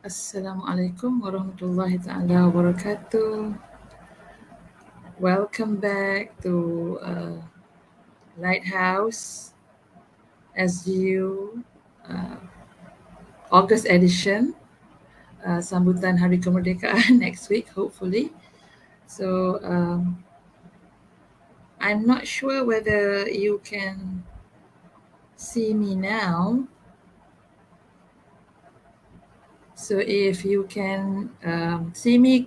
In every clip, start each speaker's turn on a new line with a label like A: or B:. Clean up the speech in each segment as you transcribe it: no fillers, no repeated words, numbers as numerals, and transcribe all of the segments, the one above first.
A: Assalamualaikum warahmatullahi ta'ala wabarakatuh. Welcome back to Lighthouse SGU August edition. Sambutan Hari Kemerdekaan next week, hopefully. So I'm not sure whether you can see me now. So if you can see me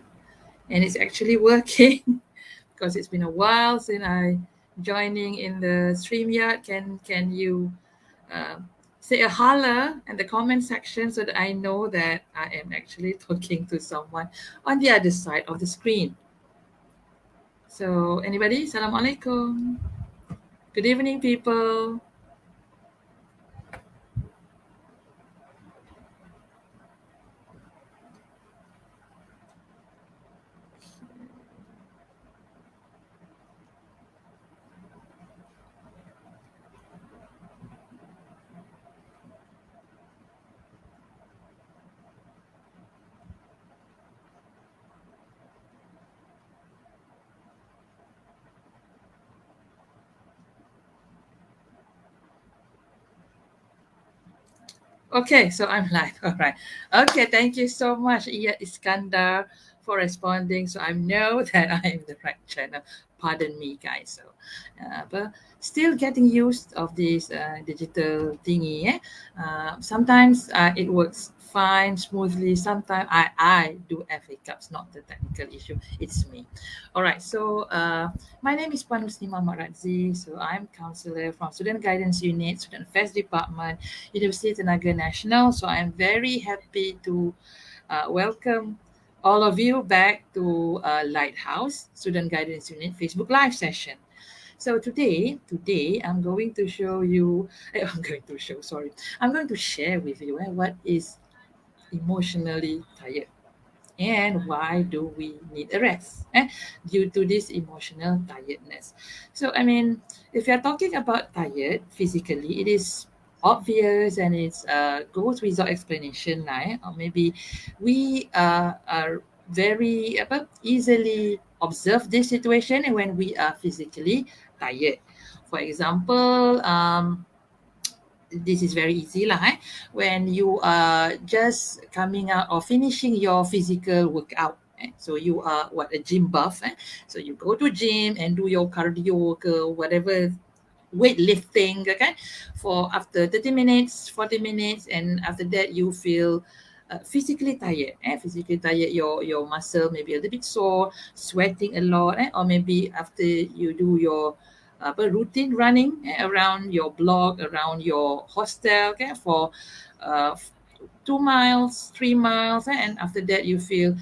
A: and it's actually working, because it's been a while since I joining in the StreamYard. Can you say a holler in the comment section so that I know that I am actually talking to someone on the other side of the screen? So anybody? Assalamualaikum. Good evening, people. Okay, so I'm live. All right. Okay, thank you so much, Iya Iskandar, for responding. So I know that I'm the right channel. Pardon me, guys. So, but still getting used of this digital thingy. Sometimes it works fine, smoothly. Sometimes I do have hiccups, not the technical issue. It's me. All right. So my name is Husni Radzi. So I'm counselor from Student Guidance Unit, Student Affairs Department, University Tenaga Nasional. So I'm very happy to welcome all of you back to Lighthouse Student Guidance Unit Facebook Live session. So today I'm going to show you. I'm going to show. Sorry, I'm going to share with you what is emotionally tired and why do we need a rest due to this emotional tiredness. So I mean, if you're talking about tired physically, it is obvious and it's goes without explanation, right? Or maybe we are very easily observe this situation when we are physically tired. For example, this is very easy lah. When you are just coming out or finishing your physical workout. So you are a gym buff. So you go to gym and do your cardio ke whatever weightlifting okay, for after 30 minutes, 40 minutes, and after that you feel physically tired. Physically tired, your muscle maybe a little bit sore, sweating a lot, or maybe after you do your routine running around your block, around your hostel, okay, for uh, 2 miles, 3 miles, and after that you feel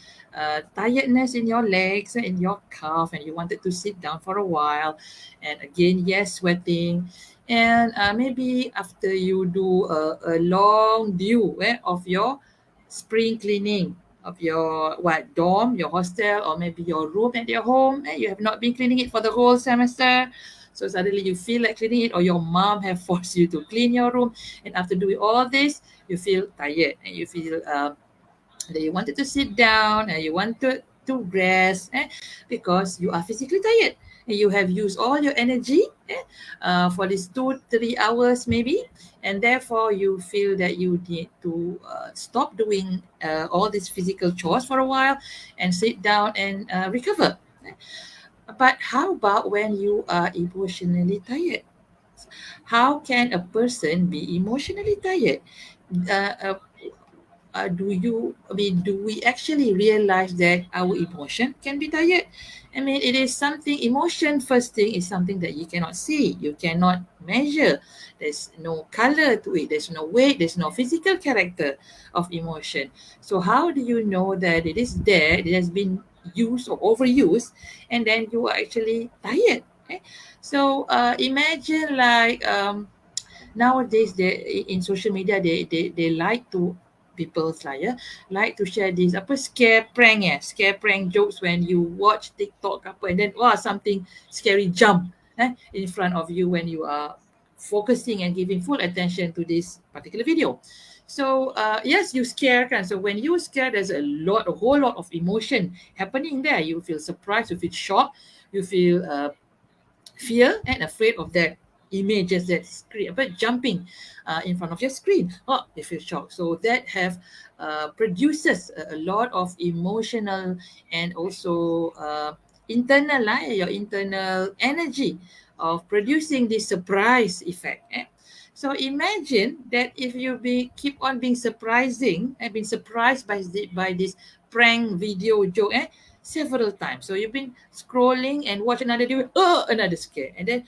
A: tiredness in your legs, in your calf, and you wanted to sit down for a while, and again, yes, sweating, and maybe after you do a long due of your spring cleaning of your dorm, your hostel, or maybe your room at your home, and you have not been cleaning it for the whole semester. So suddenly you feel like cleaning it, or your mom have forced you to clean your room, and after doing all this, you feel tired and you feel that you wanted to sit down and you wanted to rest because you are physically tired and you have used all your energy for these 2 3 hours maybe, and therefore you feel that you need to stop doing all these physical chores for a while and sit down and recover. But how about when you are emotionally tired? How can a person be emotionally tired? uh, uh, do we actually realize that our emotion can be tired? I mean, it is something, emotion first thing is something that you cannot see, you cannot measure. There's no color to it, there's no weight, there's no physical character of emotion. So how do you know that it is there, it has been used or overused, and then you are actually tired? So imagine like nowadays they in social media they like to people's like like to share this apa scare prank jokes when you watch TikTok apa, and then something scary jump in front of you when you are focusing and giving full attention to this particular video. So yes, you scare kan. So when you scare, there's a whole lot of emotion happening there. You feel surprised, you feel shocked, you feel fear and afraid of that images that screen but jumping in front of your screen. Oh, you feel shocked. So that have produces a lot of emotional and also internal your internal energy of producing this surprise effect. So imagine that if you keep on being surprising and being surprised by this prank video joke several times. So you've been scrolling and watch another video, another scare, and then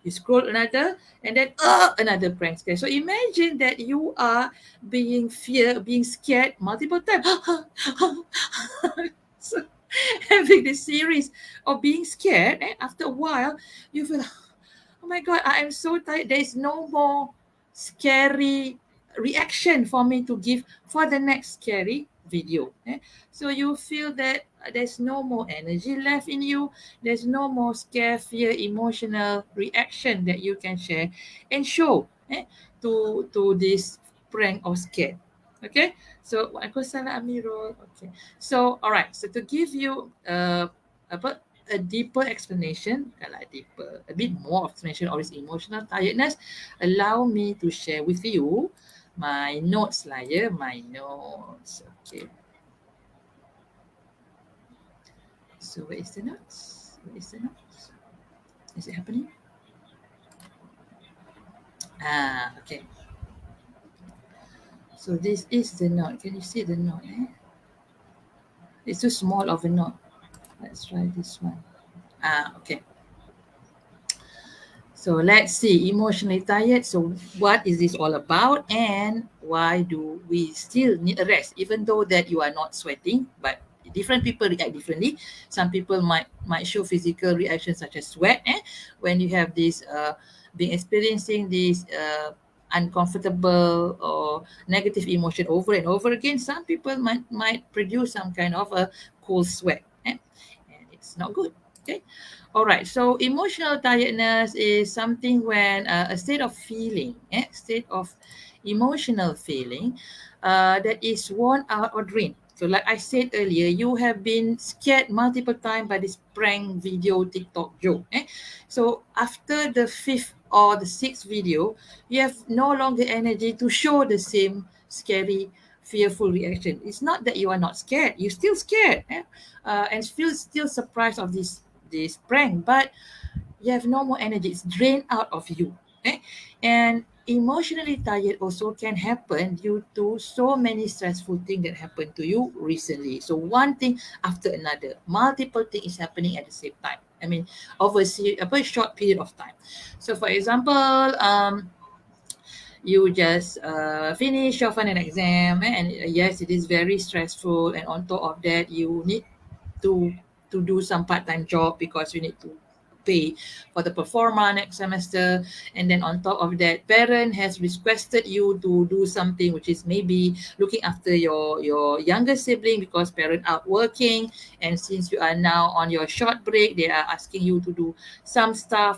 A: you scroll another, and then another prank scare. So imagine that you are being scared multiple times. So having this series of being scared, and after a while, you feel, oh my god, I am so tired. There is no more scary reaction for me to give for the next scary video. So you feel that there's no more energy left in you. There's no more scare, fear, emotional reaction that you can share and show to this prank or scare. Okay, so Waalaikumsalam Amirul. Okay, so all right. So to give you apa a deeper explanation, like deeper, a bit more explanation of this emotional tiredness, allow me to share with you my notes lah, ya, my notes. Okay. So where is the notes? Where is the notes? Is it happening? Okay. So this is the note. Can you see the note? It's too small of a note. Let's try this one. Okay. So let's see, emotionally tired. So what is this all about, and why do we still need a rest, even though that you are not sweating? But different people react differently. Some people might show physical reactions such as sweat. When you have this being experiencing this uncomfortable or negative emotion over and over again, some people might produce some kind of a cold sweat. And it's not good. Okay. All right. So emotional tiredness is something when a state of feeling, state of emotional feeling that is worn out or drained. So like I said earlier, you have been scared multiple times by this prank video TikTok joke. So after the fifth or the sixth video, you have no longer energy to show the same scary, fearful reaction. It's not that you are not scared. You're still scared. And feel still surprised of this prank, but you have no more energy. It's drained out of you. And emotionally tired also can happen due to so many stressful things that happened to you recently. So one thing after another, multiple things is happening at the same time. I mean, over a very short period of time. So for example, you just finish your final exam, and yes, it is very stressful, and on top of that you need to do some part-time job because you need to pay for the performa next semester. And then on top of that, parent has requested you to do something which is maybe looking after your younger sibling because parent out working, and since you are now on your short break, they are asking you to do some stuff.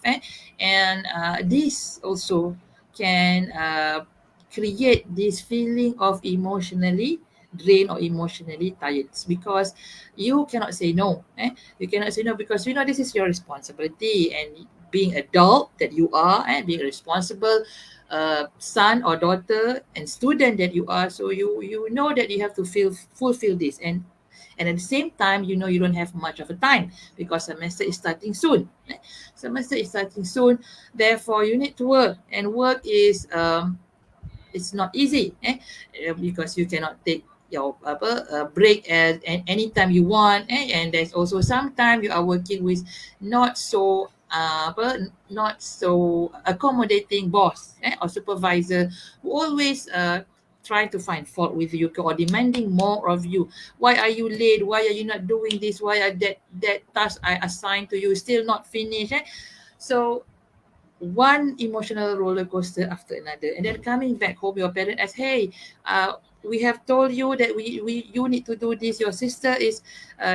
A: And this also can create this feeling of emotionally drained or emotionally tired. It's because you cannot say no. You cannot say no because you know this is your responsibility, and being adult that you are, and being a responsible son or daughter and student that you are, so you know that you have to fulfill this. And at the same time, you know you don't have much of a time because semester is starting soon. Semester is starting soon, therefore you need to work, and work is it's not easy because you cannot take your break at anytime you want, and there's also sometimes you are working with not so not so accommodating boss or supervisor who always try to find fault with you or demanding more of you. Why are you late? Why are you not doing this? Why are that task I assigned to you still not finished? So one emotional roller coaster after another, and then coming back home, your parent asks, hey, we have told you that we you need to do this, your sister is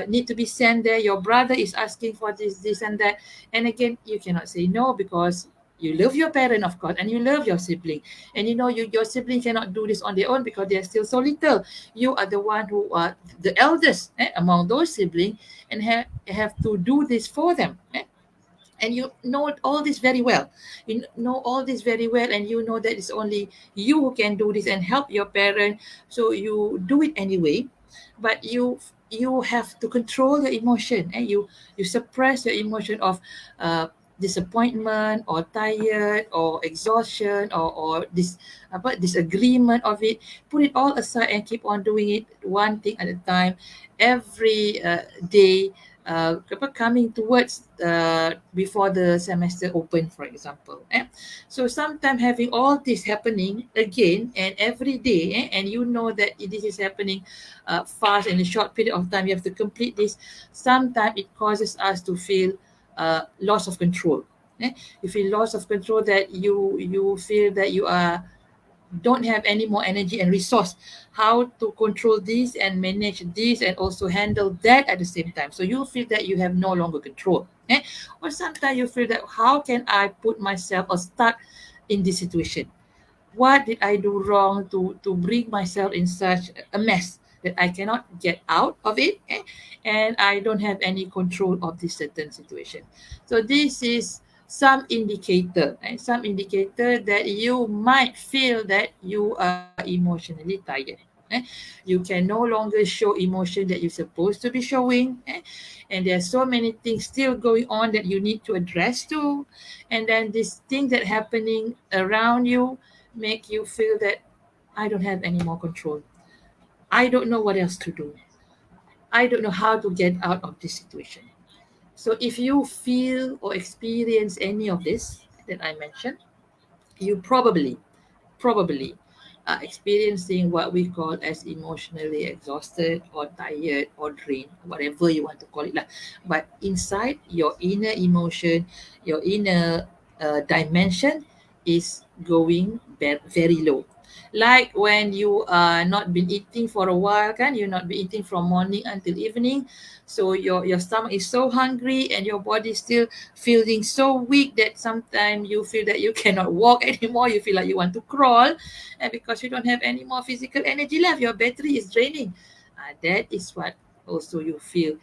A: need to be sent there, your brother is asking for this and that, and again you cannot say no because You love your parent, of course, and you love your sibling. And you know your sibling cannot do this on their own because they are still so little. You are the one who are the eldest among those siblings and have to do this for them. And you know all this very well. You know all this very well, and you know that it's only you who can do this and help your parent. So you do it anyway, but you have to control your emotion, and you suppress your emotion of uh, disappointment or tired or exhaustion or this about disagreement of it. Put it all aside and keep on doing it one thing at a time, every day, coming towards before the semester open, for example. So sometimes having all this happening again and every day, and you know that this is happening fast in a short period of time, you have to complete this. Sometimes it causes us to feel loss of control. You feel loss of control, that you feel that you are don't have any more energy and resource how to control this and manage this and also handle that at the same time. So you feel that you have no longer control. Or sometimes you feel that how can I put myself or stuck in this situation? What did I do wrong to bring myself in such a mess that I cannot get out of it, and I don't have any control of this certain situation. So this is some indicator that you might feel that you are emotionally tired. You can no longer show emotion that you're supposed to be showing, and there are so many things still going on that you need to address too. And then this thing that happening around you make you feel that I don't have any more control. I don't know what else to do. I don't know how to get out of this situation. So if you feel or experience any of this that I mentioned, you probably experiencing what we call as emotionally exhausted or tired or drained, whatever you want to call it lah. But inside your inner emotion, your inner dimension is going very low. Like when you are not been eating for a while, can you not be eating from morning until evening? So your stomach is so hungry and your body still feeling so weak that sometimes you feel that you cannot walk anymore. You feel like you want to crawl, and because you don't have any more physical energy left, your battery is draining. That is what also you feel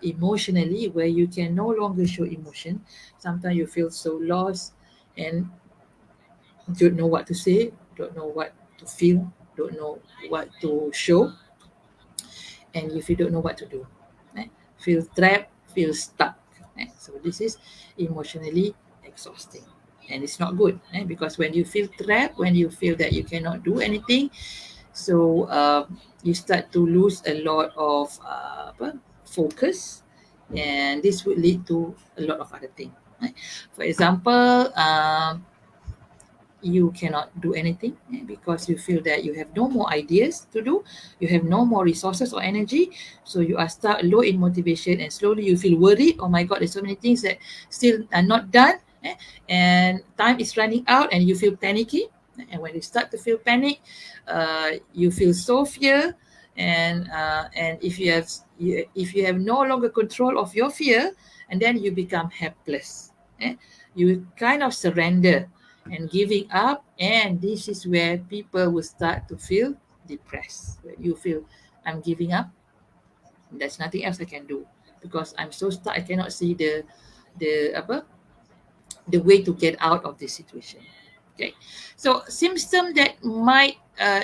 A: emotionally, where you can no longer show emotion. Sometimes you feel so lost and don't know what to say, don't know what to feel, don't know what to show, and if you don't know what to do, eh, feel trapped, feel stuck. So this is emotionally exhausting, and it's not good, because when you feel trapped, when you feel that you cannot do anything, so you start to lose a lot of focus, and this would lead to a lot of other things. For example, you cannot do anything, because you feel that you have no more ideas to do, you have no more resources or energy, so you are start low in motivation, and slowly you feel worried. Oh my god, there's so many things that still are not done, and time is running out, and you feel panicky. And when you start to feel panic, you feel so fear, and if you have no longer control of your fear, and then you become helpless. You kind of surrender and giving up, and this is where people will start to feel depressed. When you feel, I'm giving up, there's nothing else I can do, because I'm so stuck, I cannot see the apa the way to get out of this situation. Okay, so symptom that might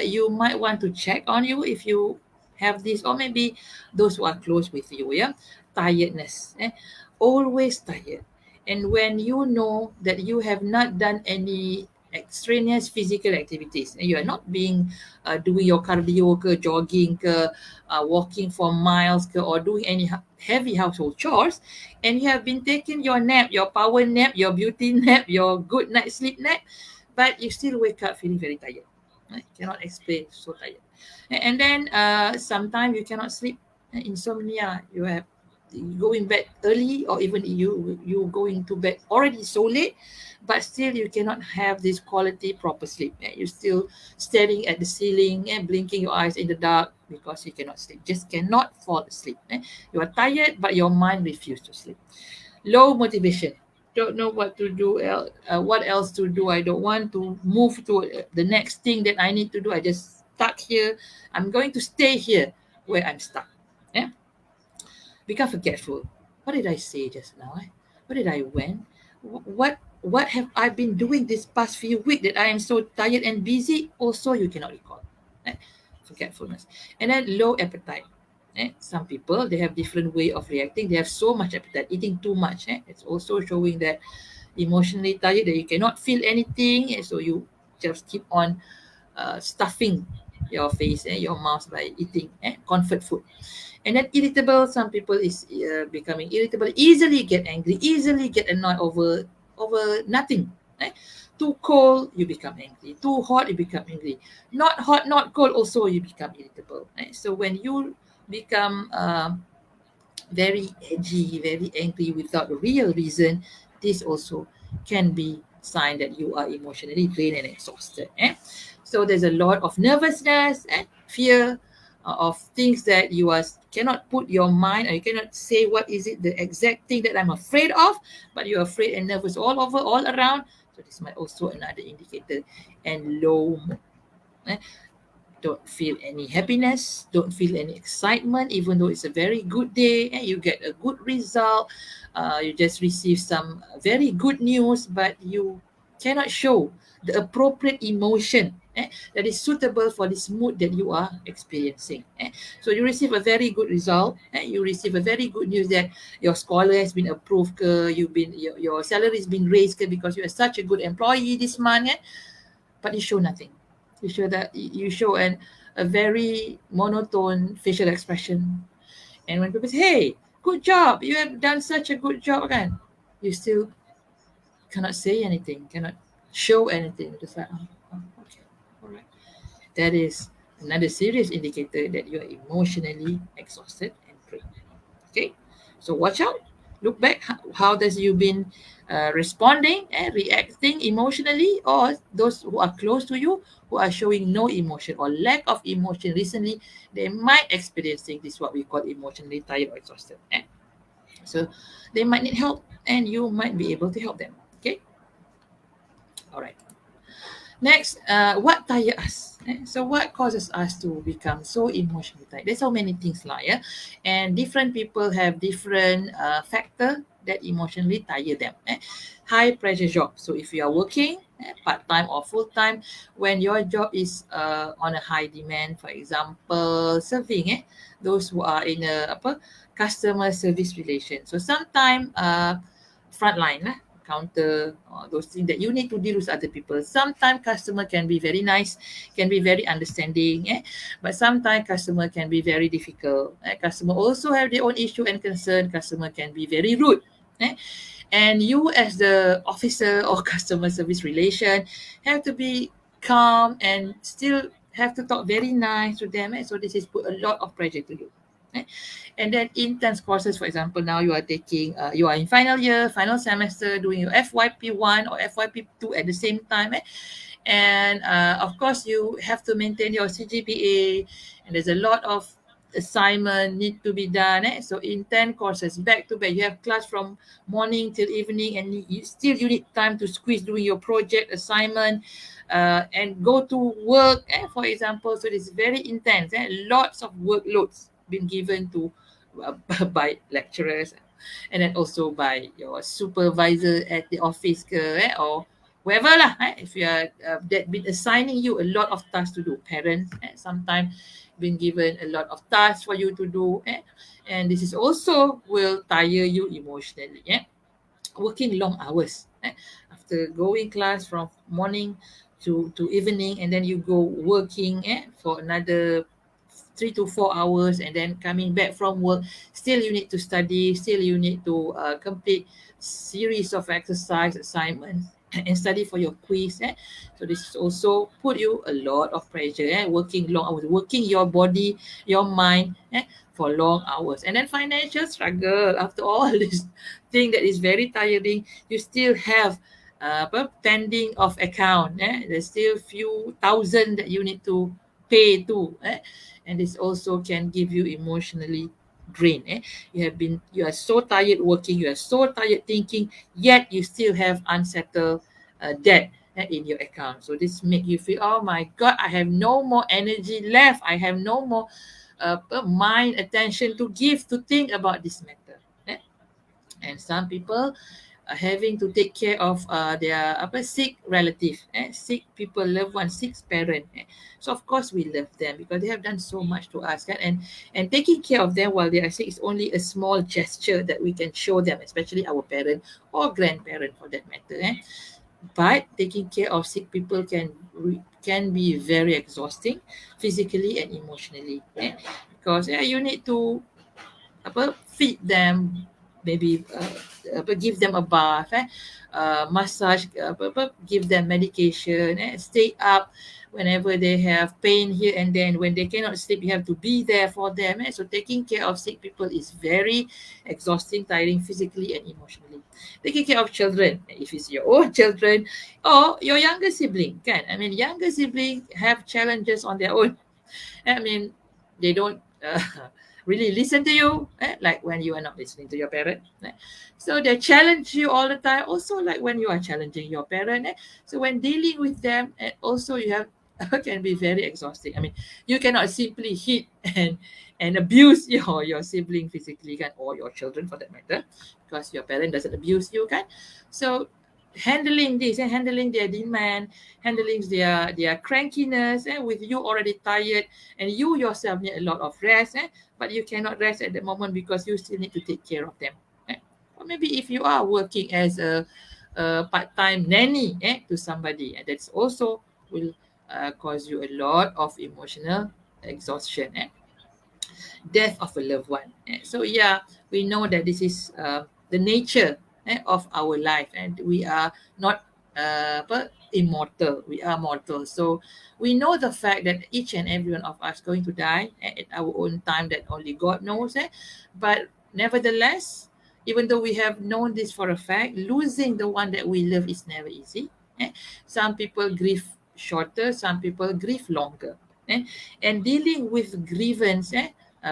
A: you might want to check on you if you have this, or maybe those who are close with you. Yeah, tiredness, always tired. And when you know that you have not done any extraneous physical activities, and you are not being doing your cardio ke, jogging ke, walking for miles ke, or doing any heavy household chores, and you have been taking your nap, your power nap, your beauty nap, your good night sleep nap, but you still wake up feeling very tired. I cannot explain, so tired. And then sometimes you cannot sleep, insomnia. You have going bed early, or even you going to bed already so late, but still you cannot have this quality proper sleep. You're still staring at the ceiling and blinking your eyes in the dark because you cannot sleep, just cannot fall asleep. You are tired, but your mind refuses to sleep. Low motivation, don't know what to do. What else to do? I don't want to move to the next thing that I need to do. I just stuck here. I'm going to stay here where I'm stuck. Yeah, become forgetful. What did I say just now? What did I went? What have I been doing this past few weeks that I am so tired and busy? Also, you cannot recall. Eh? Forgetfulness, and then low appetite. Some people, they have different way of reacting. They have so much appetite, eating too much. It's also showing that emotionally tired, that you cannot feel anything, and so you just keep on stuffing your face and your mouth by eating comfort food. And then irritable, some people is becoming irritable, easily get angry, easily get annoyed over nothing. Too cold, you become angry. Too hot, you become angry. Not hot, not cold, also you become irritable. So when you become very edgy, very angry without a real reason, this also can be sign that you are emotionally drained and exhausted. So there's a lot of nervousness and fear of things that you are cannot put your mind, or you cannot say what is it the exact thing that I'm afraid of, but you're afraid and nervous all over, all around. So this might also another indicator. And low mood. eh, don't feel any happiness, don't feel any excitement, even though it's a very good day and you get a good result. You just receive some very good news, but you cannot show the appropriate emotion that is suitable for this mood that you are experiencing. So you receive a very good result, you receive a very good news that your scholar has been approved, your salary has been raised because you are such a good employee this month, but you show nothing. You show a very monotone facial expression. And when people say, "Hey, good job! You have done such a good job," again, you still cannot say anything, cannot show anything. Just like, okay, all right. That is another serious indicator that you are emotionally exhausted and drained. Okay, so watch out. Look back. How does you been responding and reacting emotionally, or those who are close to you who are showing no emotion or lack of emotion recently, they might experiencing this what we call emotionally tired or exhausted. So they might need help, and you might be able to help them. Okay, all right. Next, what tire us? So what causes us to become so emotionally tired? There's so many things lah, yeah, and different people have different factor that emotionally tire them. High pressure job. So if you are working part time or full time, when your job is on a high demand, for example, serving those who are in a apa customer service relation. So sometimes frontline lah, counter, those things that you need to deal with other people. Sometimes customer can be very nice, can be very understanding, but sometimes customer can be very difficult. Customer also have their own issue and concern. Customer can be very rude. And you as the officer or customer service relation have to be calm and still have to talk very nice to them. So this is put a lot of pressure to you. And then intense courses, for example, now you are taking, you are in final year, final semester, doing your FYP1 or FYP2 at the same time. And of course, you have to maintain your CGPA, and there's a lot of assignment need to be done. So in 10 courses, back to back, you have class from morning till evening, and you need time to squeeze doing your project assignment and go to work, for example. So it's very intense. Lots of workloads been given to by lecturers, and then also by your supervisor at the office or wherever lah. If you are that been assigning you a lot of tasks to do, parents sometimes been given a lot of tasks for you to do, and this is also will tire you emotionally. Working long hours, after going class from morning to evening, and then you go working for another 3 to 4 hours, and then coming back from work, still you need to study, still you need to complete series of exercise assignments and study for your quiz. So this is also put you a lot of pressure. Working long hours, working your body, your mind for long hours, and then financial struggle. After all this thing that is very tiring, you still have pending of account. There's still few thousand that you need to pay to, and this also can give you emotionally drained. You are so tired working, you are so tired thinking, yet you still have unsettled debt in your account. So this make you feel, oh my God, I have no more energy left. I have no more mind, attention to give, to think about this matter. Eh? And some people are having to take care of their sick relative, sick people, loved ones, sick parent. So of course we love them because they have done so much to us, kan? And taking care of them while they are sick is only a small gesture that we can show them, especially our parent or grandparent for that matter. But taking care of sick people can be very exhausting physically and emotionally. Because you need to feed them, maybe give them a bath, massage, give them medication, stay up whenever they have pain here and then. When they cannot sleep, you have to be there for them. So taking care of sick people is very exhausting, tiring physically and emotionally. Taking care of children, if it's your own children or your younger sibling, can I mean younger sibling have challenges on their own. I mean, they don't really listen to you, like when you are not listening to your parent. So they challenge you all the time, also like when you are challenging your parent. So when dealing with them, also you have can be very exhausting. I mean, you cannot simply hit and abuse your sibling physically, kan, or your children for that matter, because your parent doesn't abuse you, kan. So handling this and handling their demand, handling their crankiness, and with you already tired and you yourself need a lot of rest, but you cannot rest at the moment because you still need to take care of them. Or maybe if you are working as a part-time nanny to somebody, and that's also will cause you a lot of emotional exhaustion. Death of a loved one. So yeah, we know that this is the nature of our life, and we are not but immortal. We are mortal. So we know the fact that each and every one of us going to die at our own time that only God knows. But nevertheless, even though we have known this for a fact, losing the one that we love is never easy. Some people grieve shorter, some people grieve longer. Eh? And dealing with grievance,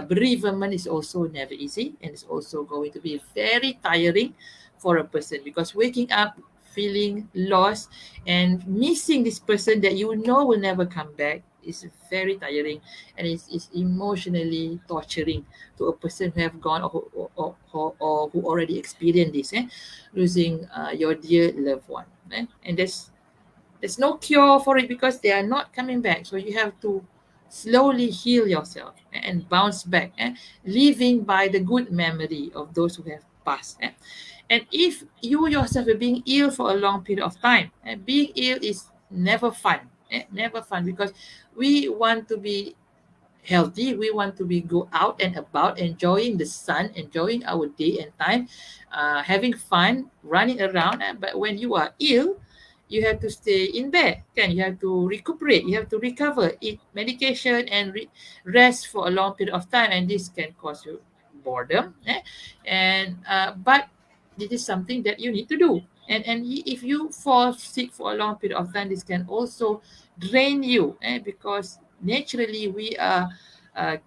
A: bereavement is also never easy, and it's also going to be very tiring for a person, because waking up feeling lost and missing this person that you know will never come back is very tiring, and it's emotionally torturing to a person who have gone, or who already experienced this, losing your dear loved one. And there's no cure for it because they are not coming back. So you have to slowly heal yourself and bounce back, living by the good memory of those who have passed. And if you yourself are being ill for a long period of time, being ill is never fun. Never fun, because we want to be healthy. We want to be go out and about, enjoying the sun, enjoying our day and time, having fun, running around. But when you are ill, you have to stay in bed. Can you have to recuperate? You have to recover, eat medication, and rest for a long period of time. And this can cause you boredom. And but this is something that you need to do. And if you fall sick for a long period of time, this can also drain you, because naturally we are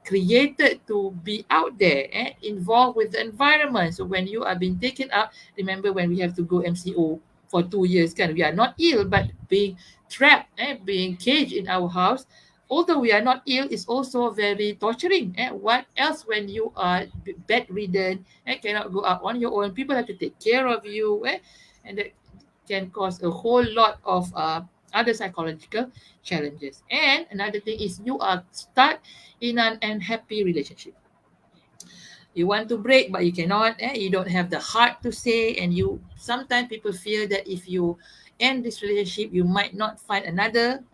A: created to be out there, involved with the environment. So when you are being taken out, remember when we have to go MCO for 2 years, kind of, we are not ill, but being trapped, being caged in our house. Although we are not ill, is also very torturing. What else when you are bedridden and cannot go out on your own? People have to take care of you, and that can cause a whole lot of other psychological challenges. And another thing is you are stuck in an unhappy relationship. You want to break but you cannot, you don't have the heart to say, and you sometimes people fear that if you end this relationship you might not find another,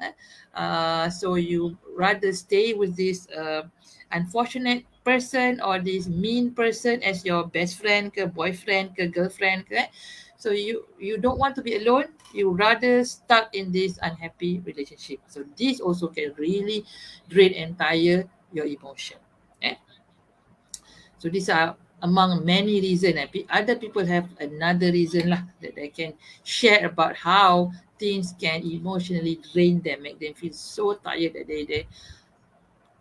A: so you rather stay with this unfortunate person or this mean person as your best friend ke boyfriend ke girlfriend ke. So you don't want to be alone, you rather stuck in this unhappy relationship. So this also can really drain entire your emotion. So these are among many reasons. And other people have another reason lah that they can share about how things can emotionally drain them, make them feel so tired that they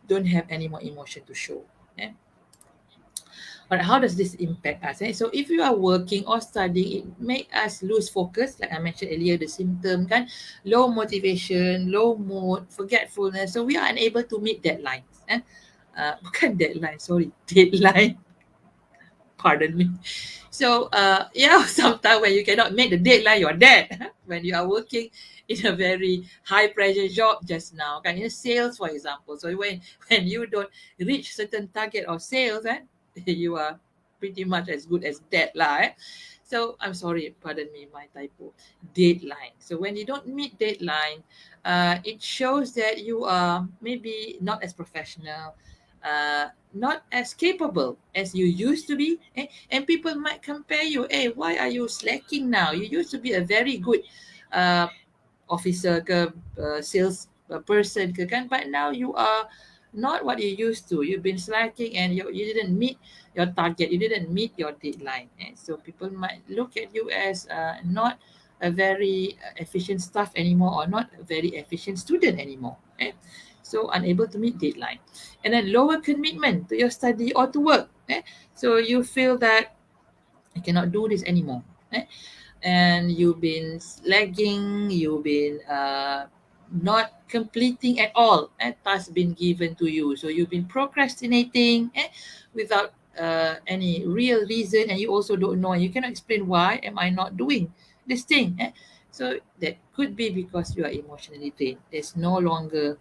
A: don't have any more emotion to show. Eh? But how does this impact us? So if you are working or studying, it make us lose focus, like I mentioned earlier, the symptom kan, low motivation, low mood, forgetfulness. So we are unable to meet deadlines. Bukan deadline, sorry, deadline. Pardon me. So yeah, sometimes when you cannot make the deadline, you're dead. When you are working in a very high pressure job just now, kind of sales, for example. So when you don't reach certain target of sales, you are pretty much as good as dead lah. So I'm sorry, pardon me, my typo. Deadline. So when you don't meet deadline, it shows that you are maybe not as professional, not as capable as you used to be. And people might compare you. Hey, why are you slacking now? You used to be a very good uh, officer ke, sales person ke kan, but now you are not what you used to. You've been slacking and you didn't meet your target. You didn't meet your deadline. So people might look at you as not a very efficient staff anymore, or not a very efficient student anymore. So unable to meet deadline. And then lower commitment to your study or to work. So you feel that I cannot do this anymore. And you've been lagging, you've been not completing at all tasks been given to you. So you've been procrastinating without any real reason, and you also don't know, and you cannot explain why am I not doing this thing. So that could be because you are emotionally drained. There's no longer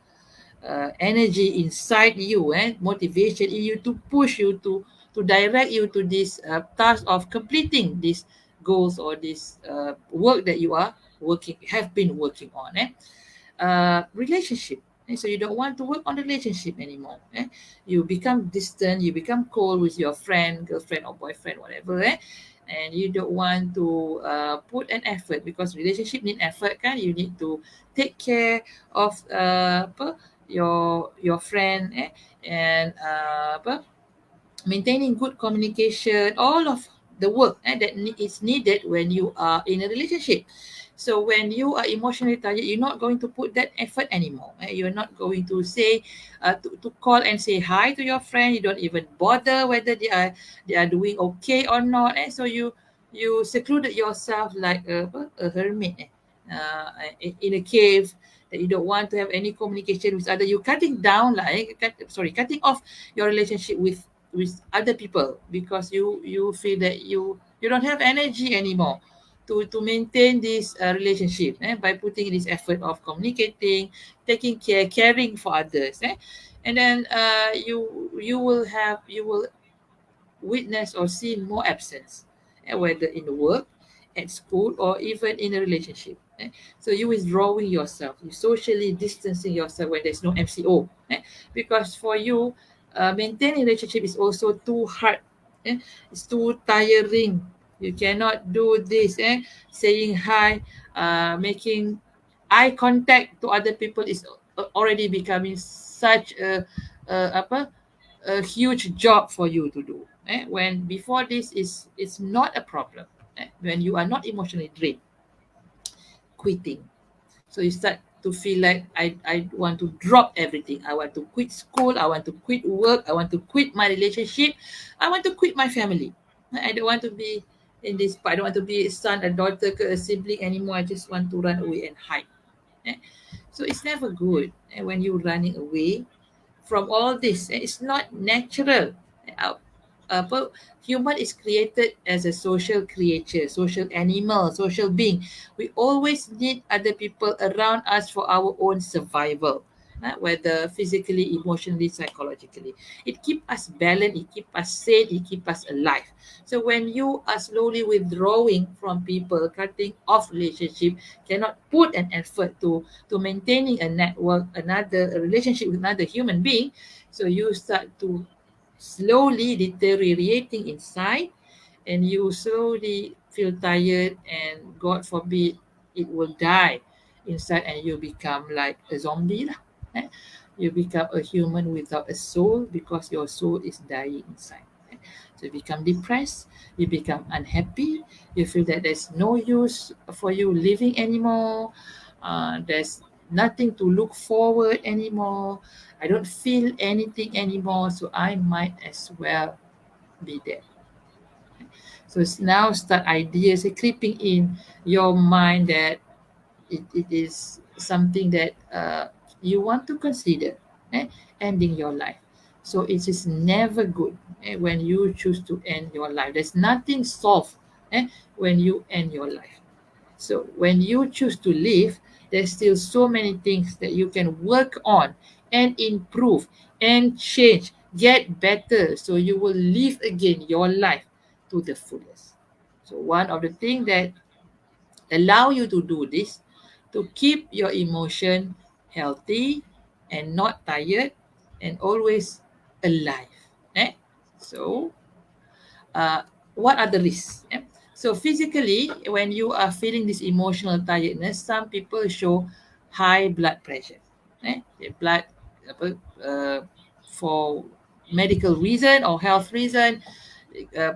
A: energy inside you, motivation in you to push you to direct you to this task of completing these goals or this work that you are working have been working on. Relationship. So you don't want to work on the relationship anymore. You become distant, you become cold with your friend, girlfriend or boyfriend, whatever. And you don't want to put an effort, because relationship need effort kan. You need to take care of your friend, and maintaining good communication, all of the work is needed when you are in a relationship. So when you are emotionally tired, you're not going to put that effort anymore. You're not going to say to call and say hi to your friend. You don't even bother whether they are doing okay or not. So you secluded yourself like a hermit, in a cave, that you don't want to have any communication with other. You cutting down, like cutting off your relationship with other people, because you feel that you don't have energy anymore to maintain this relationship, by putting this effort of communicating, taking care, caring for others. And then you will witness or see more absence, whether in the work, at school, or even in a relationship. So you withdrawing yourself, you socially distancing yourself when there's no MCO, because for you, maintaining relationship is also too hard. It's too tiring. You cannot do this. Saying hi, making eye contact to other people is already becoming such apa a huge job for you to do. When before this is it's not a problem. When you are not emotionally drained, quitting. So you start to feel like I want to drop everything. I want to quit school. I want to quit work. I want to quit my relationship. I want to quit my family. I don't want to be in this. I don't want to be a son, a daughter, a sibling anymore. I just want to run away and hide. Eh, So it's never good when you're running away from all this. It's not natural. Uh, but human is created as a social creature, social animal, social being. We always need other people around us for our own survival, whether physically, emotionally, psychologically. It keep us balanced, it keep us sane, it keep us alive. So when you are slowly withdrawing from people, cutting off relationship, cannot put an effort to maintaining a network, a relationship with another human being, so you start to slowly deteriorating inside, and you slowly feel tired, and God forbid it will die inside, and you become like a zombie lah. eh. You become a human without a soul, because your soul is dying inside. So you become depressed, you become unhappy, you feel that there's no use for you living anymore, there's nothing to look forward anymore, I don't feel anything anymore, so I might as well be there. So now start ideas creeping in your mind that it is something that you want to consider, eh, ending your life. So it is never good, when you choose to end your life. There's nothing soft, when you end your life. So when you choose to live, there's still so many things that you can work on and improve and change, get better. So you will live again your life to the fullest. So one of the things that allow you to do this, to keep your emotion healthy and not tired and always alive. Eh? So uh, what are the risks? So physically, when you are feeling this emotional tiredness, some people show high blood pressure. The blood apa, for medical reason or health reason,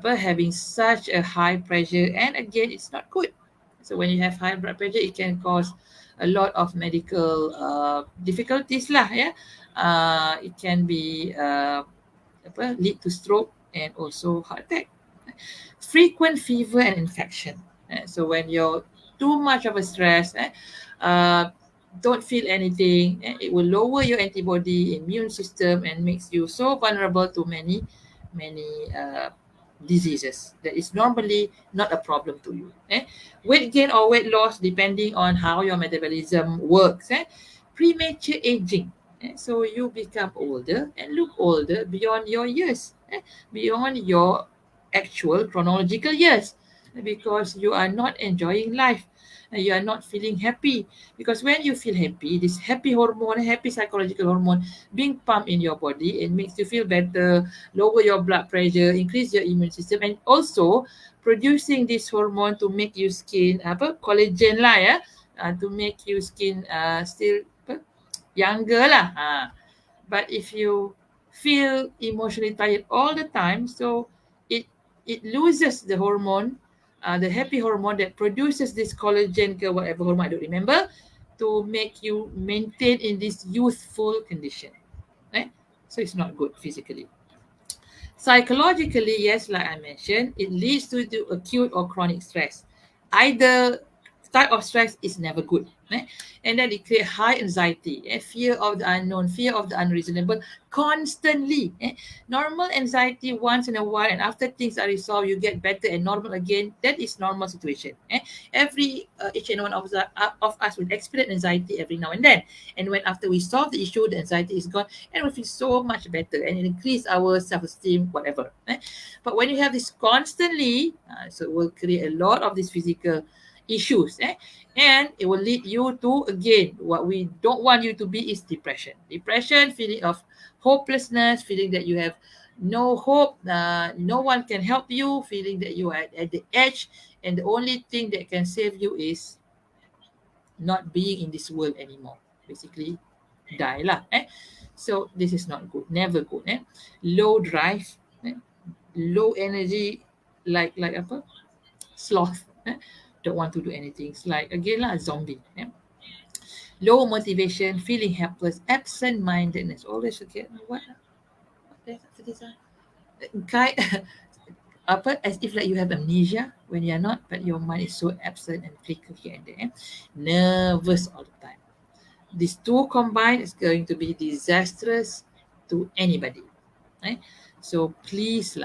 A: having such a high pressure, and again, it's not good. So when you have high blood pressure, it can cause a lot of medical difficulties lah. Yeah, it can be lead to stroke and also heart attack. Frequent fever and infection. So when you're too much of a stress, uh, don't feel anything, it will lower your antibody immune system and makes you so vulnerable to many diseases that is normally not a problem to you. Weight gain or weight loss depending on how your metabolism works. Premature aging. So you become older and look older beyond your years, beyond your actual chronological years, because you are not enjoying life and you are not feeling happy. Because when you feel happy, this happy hormone, happy psychological hormone being pumped in your body, and makes you feel better, lower your blood pressure, increase your immune system, and also producing this hormone to make you skin apa collagen lah, ya, to make you skin still apa, younger lah. But if you feel emotionally tired all the time, so it it loses the hormone, the happy hormone that produces this collagen ke whatever hormone I don't remember, to make you maintain in this youthful condition. Eh? So it's not good physically. Psychologically, yes, like I mentioned, it leads to acute or chronic stress. Either type of stress is never good. And then it creates high anxiety, fear of the unknown, fear of the unreasonable, constantly. Normal anxiety once in a while, and after things are resolved, you get better and normal again. That is normal situation. Every each and one of us will experience anxiety every now and then. And when after we solve the issue, the anxiety is gone, and we feel so much better, and it increase our self-esteem, whatever. But when you have this constantly, so it will create a lot of these physical issues, and it will lead you to, again, what we don't want you to be is depression, feeling of hopelessness, feeling that you have no hope, no one can help you, feeling that you are at the edge, and the only thing that can save you is not being in this world anymore, basically die lah. So this is not good, never good. Low drive, low energy, like apa, sloth, don't want to do anything. It's like again lah, zombie. Low motivation, feeling helpless, absent-mindedness, always forget what the heck is this, kind apa, as if like you have amnesia when you're not, but your mind is so absent and flicker here and there. Nervous all the time. These two combined is going to be disastrous to anybody. So please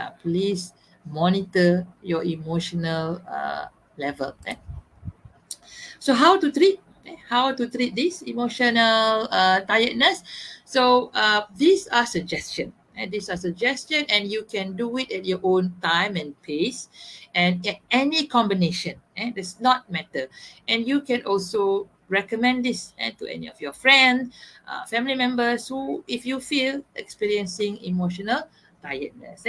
A: monitor your emotional level. So how to treat? How to treat this emotional tiredness? So these are suggestions. These are suggestions, and you can do it at your own time and pace, and any combination. Does not matter. And you can also recommend this to any of your friends, family members, who, if you feel experiencing emotional tiredness.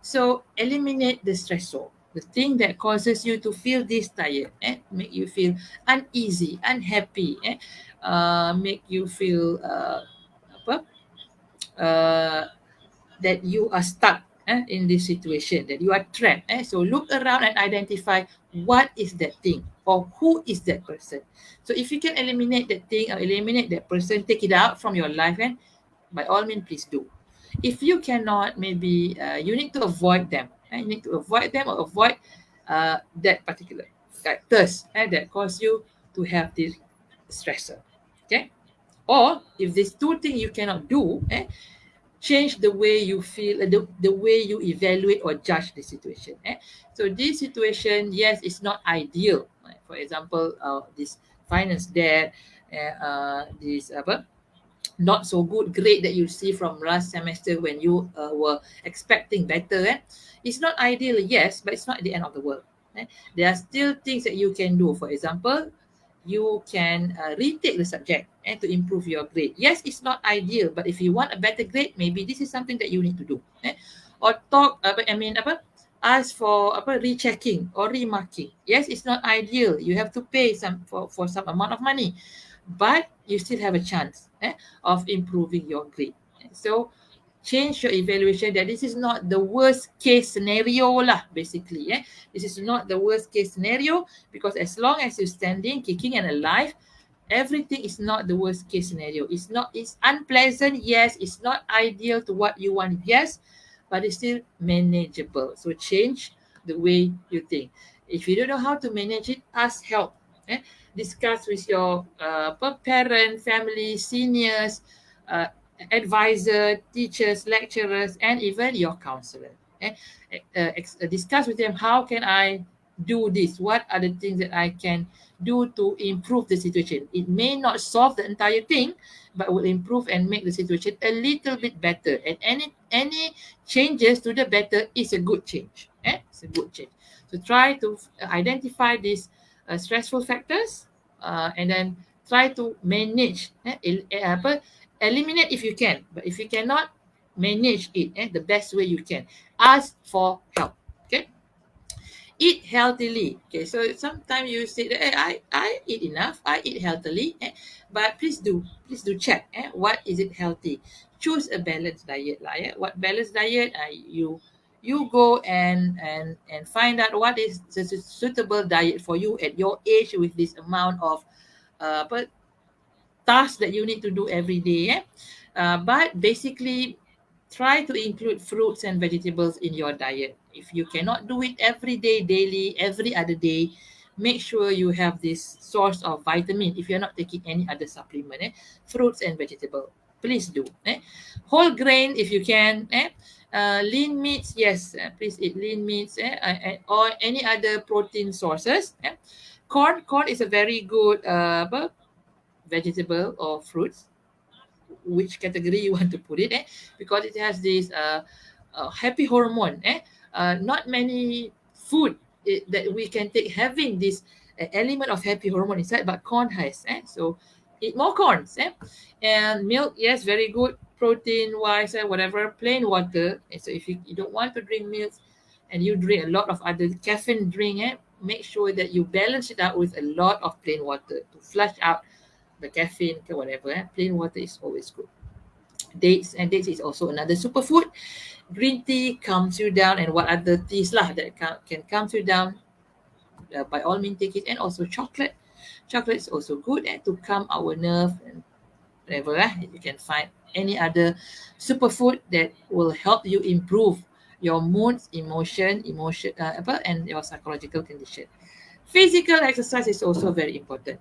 A: So eliminate the stressor, the thing that causes you to feel this tired, make you feel uneasy, unhappy, make you feel apa, uh, that you are stuck in this situation, that you are trapped. So look around and identify what is that thing or who is that person. So if you can eliminate that thing or eliminate that person, take it out from your life, and by all means, please do. If you cannot, maybe you need to avoid them. You need to avoid them or avoid that particular factors that cause you to have this stressor. Okay. Or if these two things you cannot do, change the way you feel, the way you evaluate or judge the situation. So this situation, yes, it's not ideal. Right? For example, this finance debt, this not so good grade that you see from last semester when you were expecting better. It's not ideal, yes, but it's not the end of the world. There are still things that you can do. For example, you can retake the subject and to improve your grade. Yes, it's not ideal, but if you want a better grade, maybe this is something that you need to do. Or talk, ask for rechecking or remarking. Yes, it's not ideal. You have to pay for some amount of money, but you still have a chance of improving your grade. So change your evaluation that this is not the worst case scenario lah, basically. This is not the worst case scenario, because as long as you're standing, kicking and alive, everything is not the worst case scenario. It's unpleasant, yes. It's not ideal to what you want, yes, but it's still manageable. So change the way you think. If you don't know how to manage it, ask help. Discuss with your parent, family, seniors, uh, advisor, teachers, lecturers, and even your counselor. Discuss with them, how can I do this? What are the things that I can do to improve the situation? It may not solve the entire thing, but will improve and make the situation a little bit better. And any changes to the better is a good change. It's a good change. So try to identify these stressful factors, and then try to manage. Eliminate if you can, but if you cannot, manage it the best way you can. Ask for help. Okay. Eat healthily. Okay, so sometimes you say that I eat enough, I eat healthily, but please do check what is it healthy. Choose a balanced diet lah. What balanced diet? You go and find out what is the suitable diet for you at your age with this amount of but tasks that you need to do every day. But basically, try to include fruits and vegetables in your diet. If you cannot do it every day, daily, every other day, make sure you have this source of vitamin. If you're not taking any other supplement, fruits and vegetable, please do. Whole grain if you can. Lean meats, yes, please eat lean meats, or any other protein sources. Corn is a very good vegetable or fruits, which category you want to put it, because it has this happy hormone. Not many food that we can take having this element of happy hormone inside, but corn has. So eat more corns. And milk, yes, very good protein wise, whatever. Plain water. So if you don't want to drink milk and you drink a lot of other caffeine drink, make sure that you balance it out with a lot of plain water to flush out the caffeine or whatever. Plain water is always good. Dates is also another superfood. Green tea calms you down, and what other teas lah that can calm you down, by all means take it. And also chocolate is also good to calm our nerve and whatever. You can find any other superfood that will help you improve your mood, emotion, and your psychological condition. Physical exercise is also very important,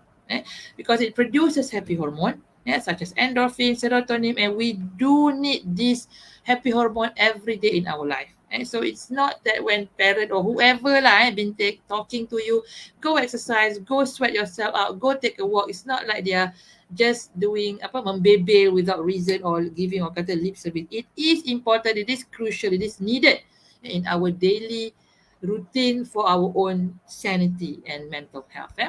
A: because it produces happy hormone, such as endorphin, serotonin, and we do need this happy hormone every day in our life. So it's not that when parent or whoever been talking to you, go exercise, go sweat yourself out, go take a walk. It's not like they are just doing membebel without reason or giving or kata lip service. It is important. It is crucial. It is needed in our daily routine for our own sanity and mental health.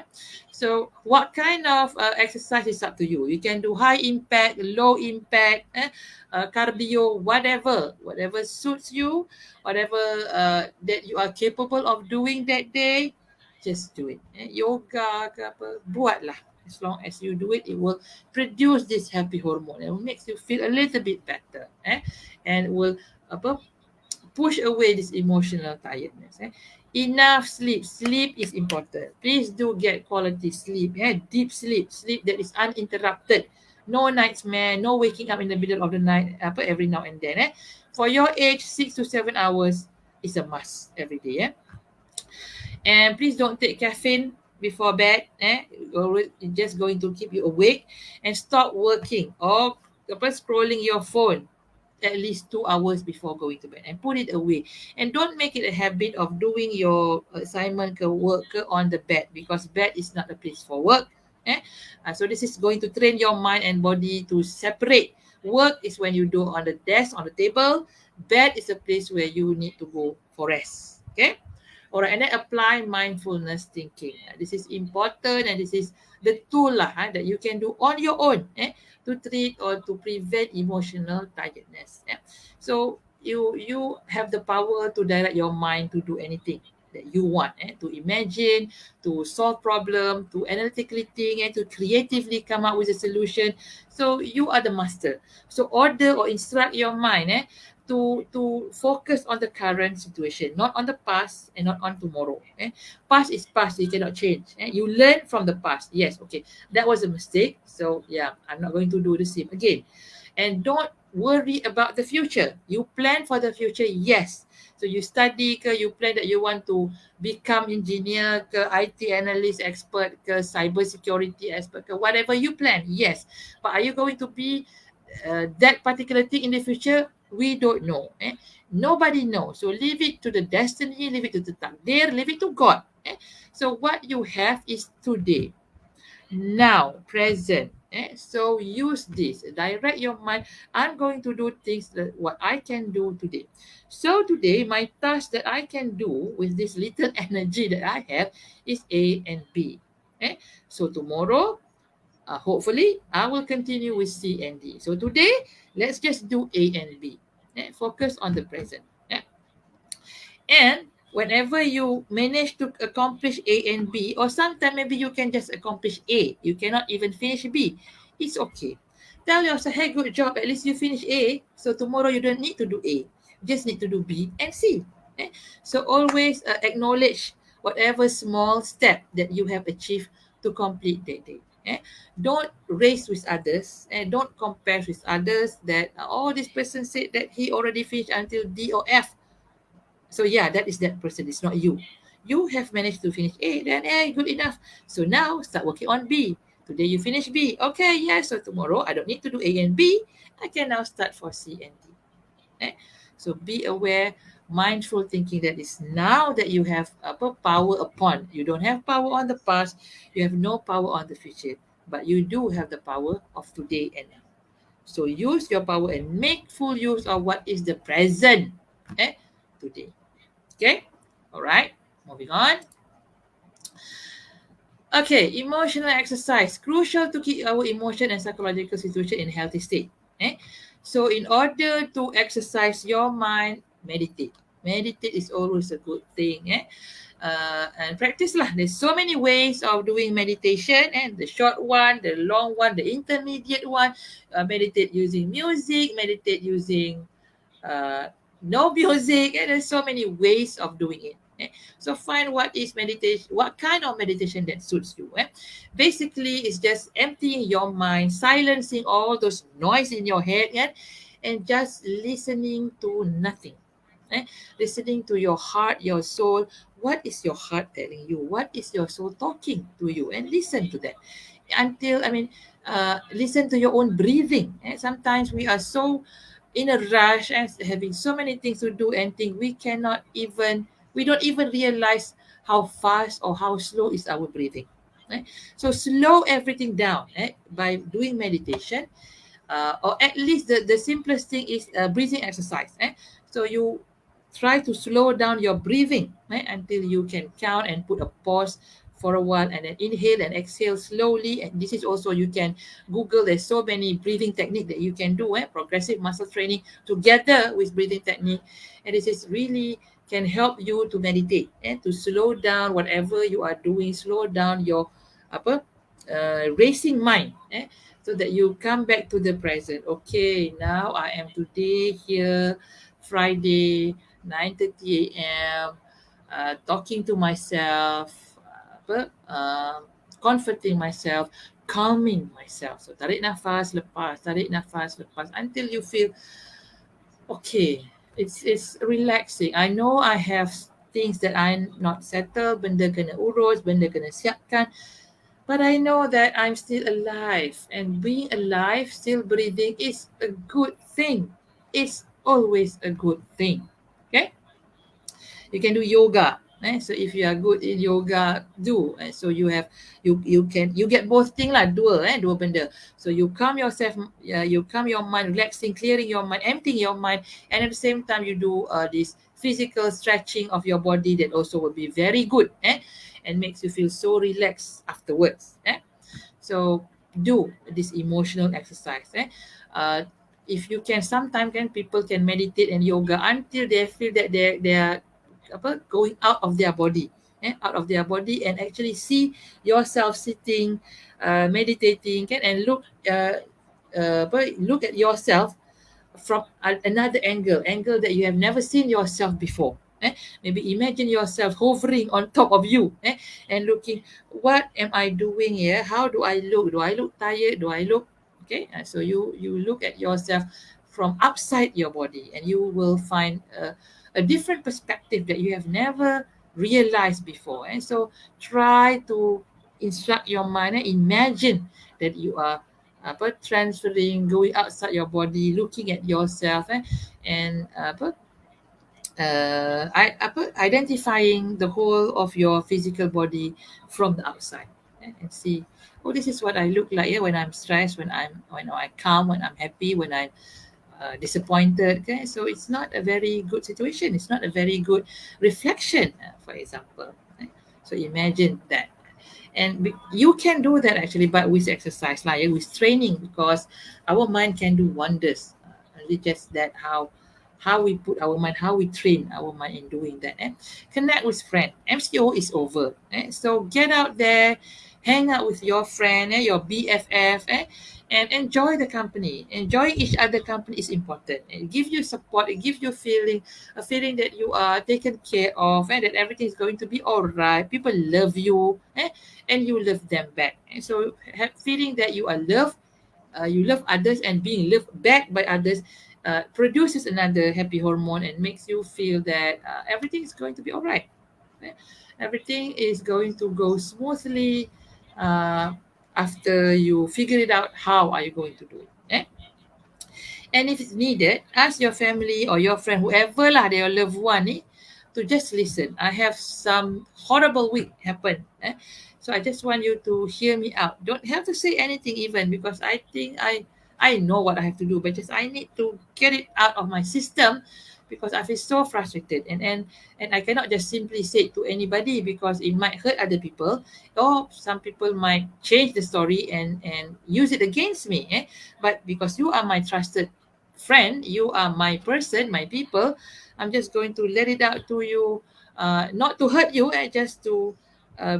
A: So what kind of exercise is up to you? You can do high impact, low impact, cardio, whatever suits you, whatever that you are capable of doing that day, just do it. Yoga ke apa, buatlah. As long as you do it, it will produce this happy hormone. It makes you feel a little bit better, and will push away this emotional tiredness. Enough sleep. Sleep is important. Please do get quality sleep. Deep sleep that is uninterrupted No nightmare, no waking up in the middle of the night every now and then. For your age, 6 to 7 hours is a must every day. And please don't take caffeine before bed. It's just going to keep you awake. And stop working or scrolling your phone at least 2 hours before going to bed, and put it away. And don't make it a habit of doing your assignment work on the bed, because bed is not a place for work. So this is going to train your mind and body to separate. Work is when you do on the desk, on the table. Bed is a place where you need to go for rest. Okay. All right, and then apply mindfulness thinking. This is important, and this is the tool that you can do on your own to treat or to prevent emotional tiredness. So you have the power to direct your mind to do anything that you want, to imagine, to solve problem, to analytically think, and to creatively come up with a solution. So you are the master. So order or instruct your mind to focus on the current situation, not on the past and not on tomorrow. Past is past, you cannot change. You learn from the past. Yes, okay, that was a mistake. So yeah, I'm not going to do the same again. And don't worry about the future. You plan for the future, yes. So you study you plan that you want to become engineer IT analyst expert cyber security expert whatever you plan, yes. But are you going to be that particular thing in the future? We don't know. Nobody knows. So leave it to the destiny, leave it to the takdir, leave it to God. So what you have is today, now, present. So use this. Direct your mind. I'm going to do things that what I can do today. So today, my task that I can do with this little energy that I have is A and B. So tomorrow, hopefully, I will continue with C and D. So today, let's just do A and B. Focus on the present. And whenever you manage to accomplish A and B, or sometimes maybe you can just accomplish A, you cannot even finish B, it's okay. Tell yourself, hey, good job, at least you finish A, so tomorrow you don't need to do A, you just need to do B and C. So always acknowledge whatever small step that you have achieved to complete that day. Don't race with others and don't compare with others that, oh, this person said that he already finished until D or F. So yeah, that is that person. It's not you. You have managed to finish A, then A, good enough. So now start working on B. Today you finish B. Okay, yeah. So tomorrow I don't need to do A and B. I can now start for C and D. So be aware, mindful thinking that is now that you have power upon. You don't have power on the past. You have no power on the future. But you do have the power of today and now. So use your power and make full use of what is the present today. Okay, all right, moving on. Okay, emotional exercise, crucial to keep our emotion and psychological situation in healthy state. So in order to exercise your mind, meditate. Meditate is always a good thing. And practice lah. There's so many ways of doing meditation, and the short one, the long one, the intermediate one. Meditate using music, meditate using uh, no music, and there's so many ways of doing it. So find what is meditation, what kind of meditation that suits you. Basically, it's just emptying your mind, silencing all those noise in your head, and just listening to nothing. Listening to your heart, your soul. What is your heart telling you? What is your soul talking to you? And listen to that until, listen to your own breathing. Sometimes we are so in a rush and having so many things to do and think we don't even realize how fast or how slow is our breathing. So slow everything down by doing meditation, or at least the simplest thing is breathing exercise. So you try to slow down your breathing until you can count and put a pause for a while, and then inhale and exhale slowly. And this is also, you can Google, there's so many breathing technique that you can do, progressive muscle training together with breathing technique. And this is really can help you to meditate and to slow down whatever you are doing, slow down your racing mind, so that you come back to the present. Okay, now I am today here, Friday, 9:30 a.m., talking to myself, comforting myself, calming myself. So tarik nafas, lepas, tarik nafas, lepas, until you feel okay. It's relaxing. I know I have things that I'm not settled, benda kena urus, benda kena siapkan, but I know that I'm still alive, and being alive, still breathing is a good thing. It's always a good thing. Okay? You can do yoga. So if you are good in yoga, do. So you get both thing lah, dua benda. So you calm yourself, you calm your mind, relaxing, clearing your mind, emptying your mind, and at the same time you do this physical stretching of your body that also will be very good, and makes you feel so relaxed afterwards. So do this emotional exercise. If you can, sometimes can people can meditate and yoga until they feel that they are going out of their body, out of their body, and actually see yourself sitting, meditating, and look at yourself from another angle that you have never seen yourself before. Maybe imagine yourself hovering on top of you, and looking, what am I doing here? How do I look? Do I look tired? Do I look okay? So you look at yourself from outside your body, and you will find a different perspective that you have never realized before. And so try to instruct your mind, imagine that you are transferring, going outside your body, looking at yourself, and identifying the whole of your physical body from the outside, and see, oh, this is what I look like, when I'm stressed, when I calm, when I'm happy, when I'm disappointed. Okay, so it's not a very good situation. It's not a very good reflection, for example. So imagine that, and you can do that actually, but with exercise, like with training, because our mind can do wonders. It's just that how we put our mind, how we train our mind in doing that. Connect with friend. MCO is over. So get out there, hang out with your friend, your BFF, and enjoy the company. Enjoying each other company is important. It gives you support. It gives you a feeling that you are taken care of, and that everything is going to be all right. People love you, and you love them back. And so feeling that you are loved, you love others, and being loved back by others produces another happy hormone, and makes you feel that everything is going to be all right. eh. Everything is going to go smoothly uh, after you figure it out. How are you going to do it? And if it's needed, ask your family or your friend, whoever lah, your loved one, to just listen. I have some horrible week happen. So I just want you to hear me out. Don't have to say anything even, because I think I know what I have to do, but just I need to get it out of my system, because I feel so frustrated, and I cannot just simply say it to anybody, because it might hurt other people, or some people might change the story and use it against me. But because you are my trusted friend, you are my person, my people, I'm just going to let it out to you, not to hurt you, just to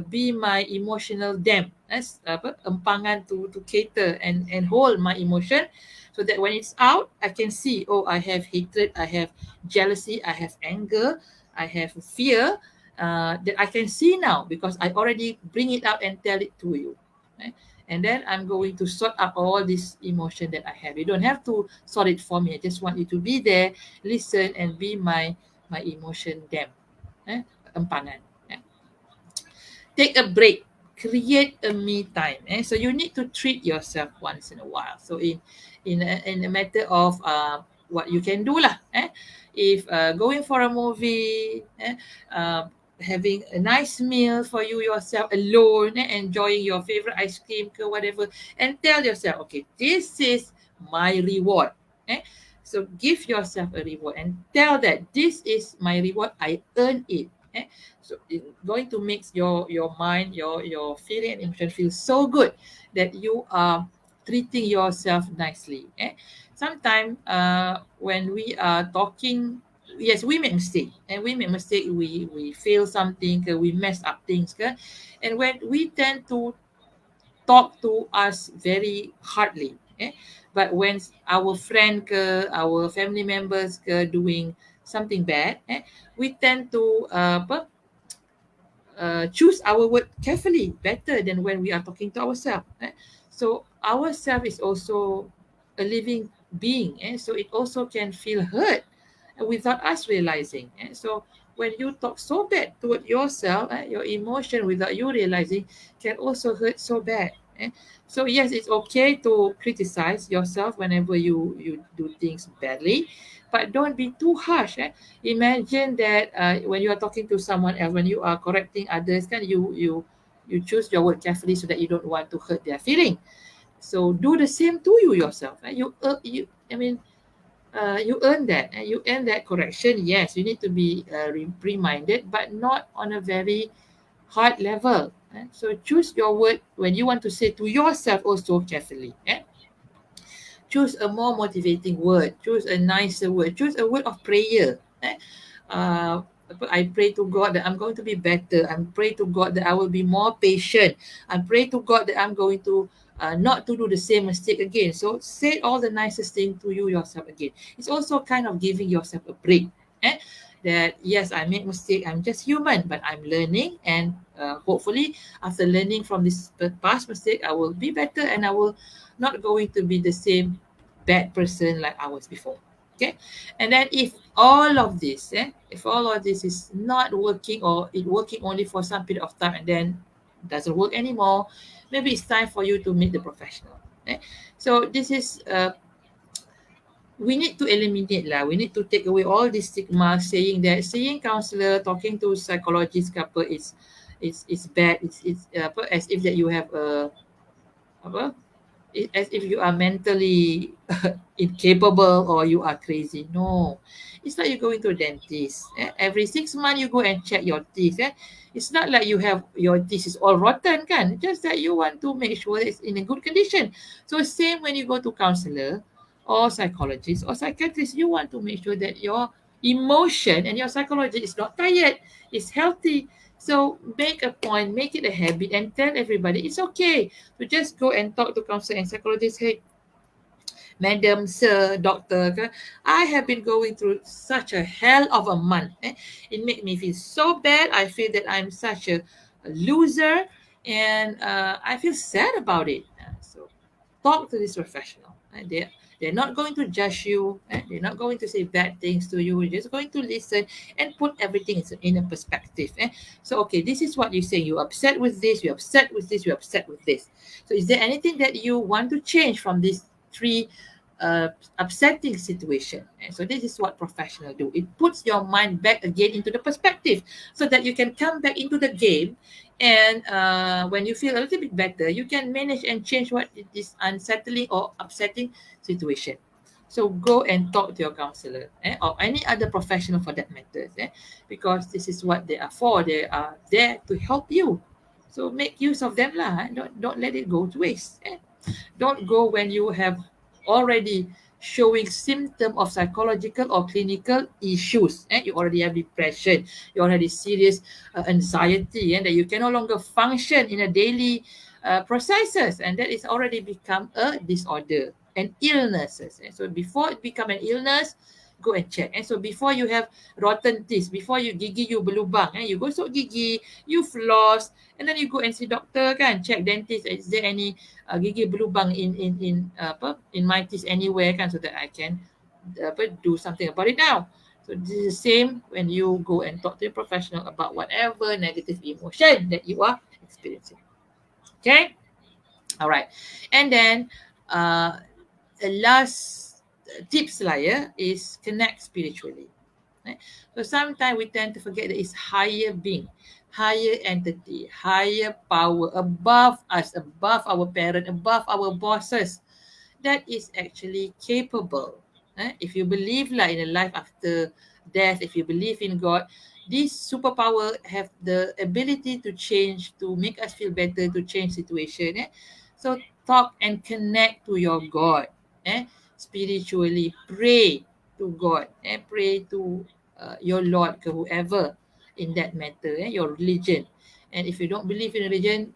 A: be my emotional dam, empangan to cater and hold my emotion, so that when it's out, I can see, oh, I have hatred, I have jealousy, I have anger, I have fear, that I can see now, because I already bring it out and tell it to you. eh. And then I'm going to sort out all this emotion that I have. You don't have to sort it for me. I just want you to be there, listen, and be my emotion dam, empangan. Take a break, create a me time. So you need to treat yourself once in a while. So in a matter of what you can do lah. If going for a movie, having a nice meal for you yourself alone, enjoying your favorite ice cream or whatever, and tell yourself, okay, this is my reward. So give yourself a reward and tell that this is my reward, I earn it. So it's going to make your mind, your feeling and emotion feel so good that you are treating yourself nicely. Sometimes when we are talking, yes, we make mistake, and we make mistake, we fail something, we mess up things, and when we tend to talk to us very hardly. But when our friend our family members doing something bad, we tend to choose our word carefully, better than when we are talking to ourselves. So ourself is also a living being, so it also can feel hurt without us realizing. So when you talk so bad toward yourself, your emotion without you realizing can also hurt so bad. So yes, it's okay to criticize yourself whenever you do things badly, but don't be too harsh. Imagine that when you are talking to someone else, when you are correcting others, can you choose your word carefully so that you don't want to hurt their feeling. So do the same to you yourself. You I mean you earn that, and you earn that correction. Yes, you need to be reminded, but not on a very hard level. So choose your word when you want to say to yourself also carefully. Choose a more motivating word, choose a nicer word, choose a word of prayer. Uh, I pray to God that I'm going to be better. I pray to God that I will be more patient. I pray to God that I'm going to not to do the same mistake again. So say all the nicest thing to you yourself again. It's also kind of giving yourself a break. Eh? That yes, I make mistake. I'm just human, but I'm learning, and hopefully, after learning from this past mistake, I will be better, and I will not going to be the same bad person like I was before. Okay, and then if all of this is not working, or it working only for some period of time and then doesn't work anymore, maybe it's time for you to meet the professional. So this is we need to eliminate lah. We need to take away all this stigma saying that seeing counselor, talking to psychologist couple is bad. It's as if that you have a apa as if you are mentally incapable or you are crazy. No, it's like you going to a dentist. Every 6 months you go and check your teeth. It's not like you have your teeth is all rotten, kan? Just that you want to make sure it's in a good condition. So same when you go to counselor or psychologist or psychiatrist, you want to make sure that your emotion and your psychology is not tired, it's healthy. So make a point, make it a habit, and tell everybody it's okay to just go and talk to counselor and psychologist. Hey, madam, sir, doctor, I have been going through such a hell of a month. It made me feel so bad. I feel that I'm such a loser, and I feel sad about it. So talk to this professional. They're not going to judge you. They're not going to say bad things to you. You're just going to listen and put everything in a perspective. So, okay, this is what you say. You're upset with this. You're upset with this. You're upset with this. So, is there anything that you want to change from these three upsetting situation? And so, this is what professionals do. It puts your mind back again into the perspective so that you can come back into the game, and when you feel a little bit better, you can manage and change what it is unsettling or upsetting situation. So go and talk to your counselor, or any other professional for that matter, because this is what they are for. They are there to help you. So make use of them lah. Don't let it go to waste. Don't go when you have already showing symptom of psychological or clinical issues. You already have depression, you already serious anxiety, and that you can no longer function in a daily processes, and that is already become a disorder and illnesses. And so before it become an illness, go and check. And so before you have rotten teeth, before you gigi you berlubang, you gosok gigi, you floss, and then you go and see doctor, kan, check dentist, is there any gigi berlubang in my teeth anywhere, kan, so that I can do something about it now. So this is the same when you go and talk to a professional about whatever negative emotion that you are experiencing. Okay, all right, and then the last tips lah, is connect spiritually. So sometimes we tend to forget that it's higher being, higher entity, higher power above us, above our parent, above our bosses, that is actually capable. If you believe like in a life after death, if you believe in God, this superpower have the ability to change, to make us feel better, to change situation. So talk and connect to your God. Spiritually, pray to God. Pray to your Lord, whoever in that matter, your religion. And if you don't believe in religion,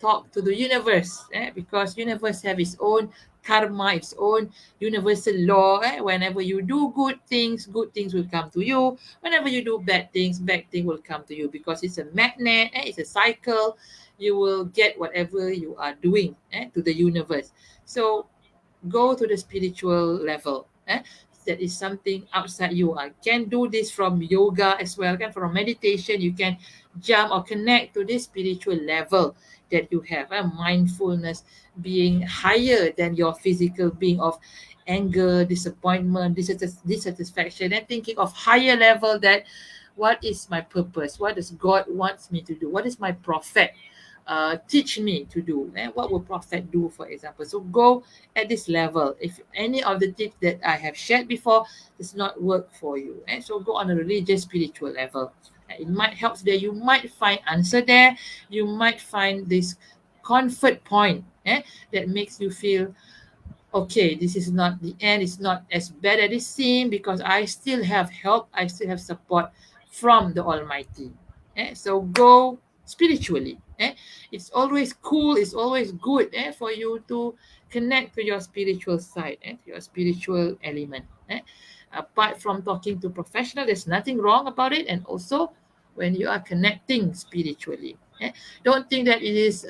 A: talk to the universe, because universe have its own karma, its own universal law. Whenever you do good things will come to you. Whenever you do bad things will come to you, because it's a magnet. It's a cycle. You will get whatever you are doing to the universe. So go to the spiritual level. That is something outside you. I can do this from yoga as well. From meditation, you can jump or connect to this spiritual level that you have. Mindfulness, being higher than your physical being of anger, disappointment, dissatisfaction, and thinking of higher level, that what is my purpose? What does God wants me to do? What is my prophet teach me to do? And what will prophet do, for example? So go at this level. If any of the tips that I have shared before does not work for you, and so go on a religious spiritual level. It might help there. You might find answer there. You might find this comfort point that makes you feel okay, this is not the end. It's not as bad as it seems, because I still have help. I still have support from the Almighty. So go spiritually. It's always cool. It's always good for you to connect to your spiritual side, to your spiritual element. Apart from talking to professional, there's nothing wrong about it. And also, when you are connecting spiritually, don't think that it is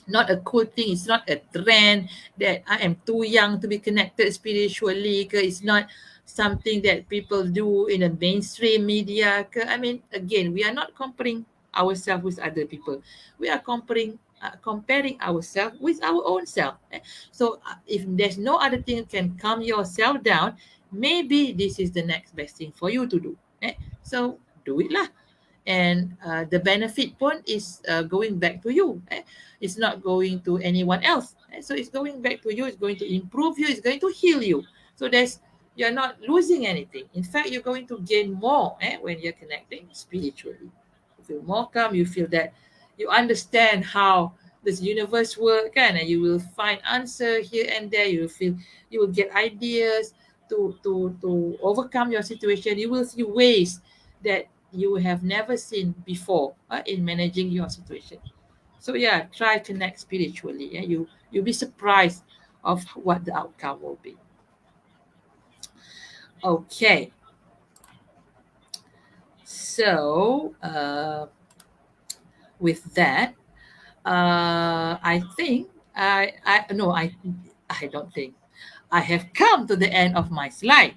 A: not a cool thing. It's not a trend that I am too young to be connected spiritually. It's not something that people do in the mainstream media. I mean, again, we are not comparing ourselves with other people. We are comparing ourselves with our own self. So if there's no other thing can calm yourself down, maybe this is the next best thing for you to do. So do it lah. And the benefit point is going back to you. It's not going to anyone else. So it's going back to you. It's going to improve you. It's going to heal you. So you're not losing anything. In fact, you're going to gain more when you're connecting spiritually. You feel more calm. You feel that you understand how this universe works, and you will find answer here and there. You will feel, you will get ideas to overcome your situation. You will see ways that you have never seen before in managing your situation. So yeah, try to connect spiritually. You'll be surprised of what the outcome will be. Okay, so with that, I think I no I don't think I have come to the end of my slide.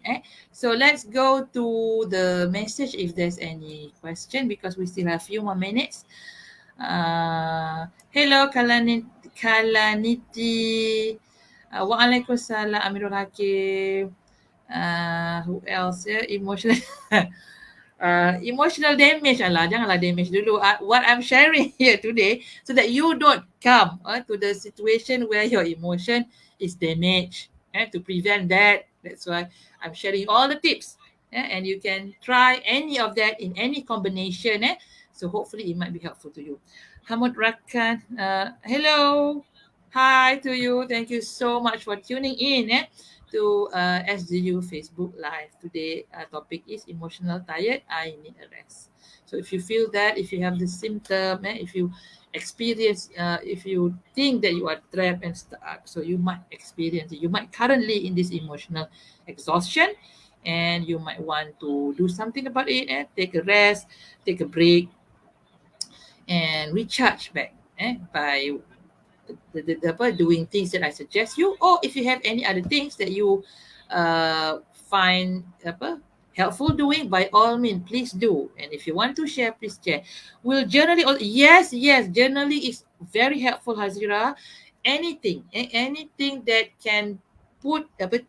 A: So let's go to the message if there's any question, because we still have a few more minutes. Hello Kalaniti. Waalaikumsalam Amirul Hakim. Who else? Emotional emotional damage. Alah, janganlah damage dulu. What I'm sharing here today, so that you don't come to the situation where your emotion is damaged. To prevent that, that's why I'm sharing all the tips. And you can try any of that in any combination. So hopefully it might be helpful to you. Hamud Rakan, hello. Hi to you. Thank you so much for tuning in to SGU Facebook Live. Today topic is emotional tired, I need a rest. So if you feel that, if you have the symptom, if you experience, if you think that you are trapped and stuck, so you might experience it. You might currently in this emotional exhaustion, and you might want to do something about it. Take a rest, take a break, and recharge back by doing things that I suggest you, or if you have any other things that you find helpful doing, by all means, please do. And if you want to share, please share. Will journaling? Yes, journaling is very helpful, Hazira. Anything that can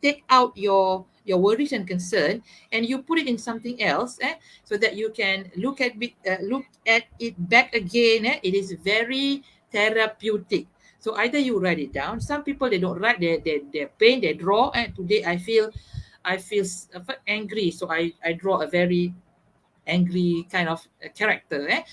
A: take out your worries and concern, and you put it in something else, so that you can look at it back again. It is very therapeutic. So either you write it down. Some people, they don't write their pain, they draw. And today I feel angry, so I draw a very angry kind of character.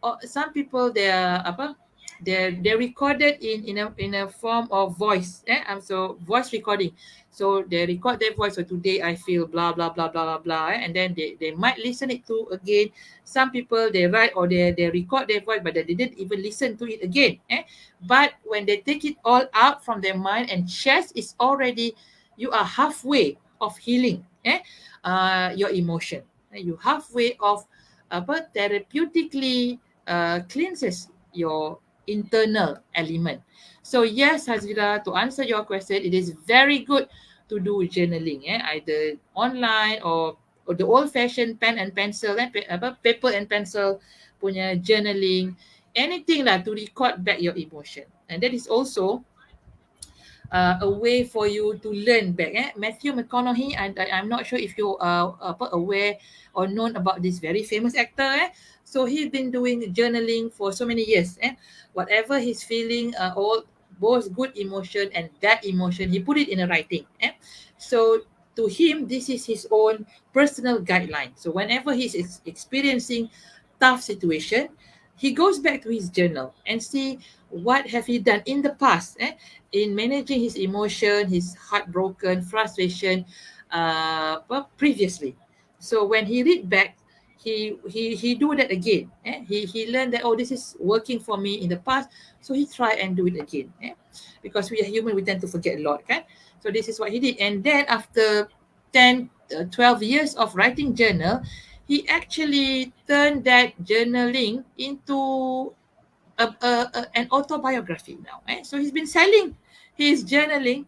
A: Or some people, they are they're recorded in a form of voice. So voice recording. So they record their voice. So today I feel blah blah blah blah blah blah, and then they might listen it to again. Some people they write or they record their voice, but they didn't even listen to it again. But when they take it all out from their mind and chest, is already, you are halfway of healing your emotion. You halfway of therapeutically cleanses your internal element. So yes, Hazira, to answer your question, it is very good to do journaling, either online or the old-fashioned pen and pencil, paper and pencil punya journaling, anything lah to record back your emotion. And that is also a way for you to learn back. Matthew McConaughey, I'm not sure if you are aware or known about this very famous actor. So he's been doing journaling for so many years. Whatever he's feeling, all both good emotion and bad emotion, he put it in a writing. So to him, this is his own personal guideline. So whenever he's experiencing tough situation, he goes back to his journal and see what have he done in the past in managing his emotion, his heartbroken, frustration previously. So when he read back, he do that again. He learned that, oh, this is working for me in the past, so he try and do it again. Because we are human, we tend to forget a lot. So this is what he did. And then after 10, 12 years of writing journal, he actually turned that journaling into an autobiography now. So he's been selling his journaling,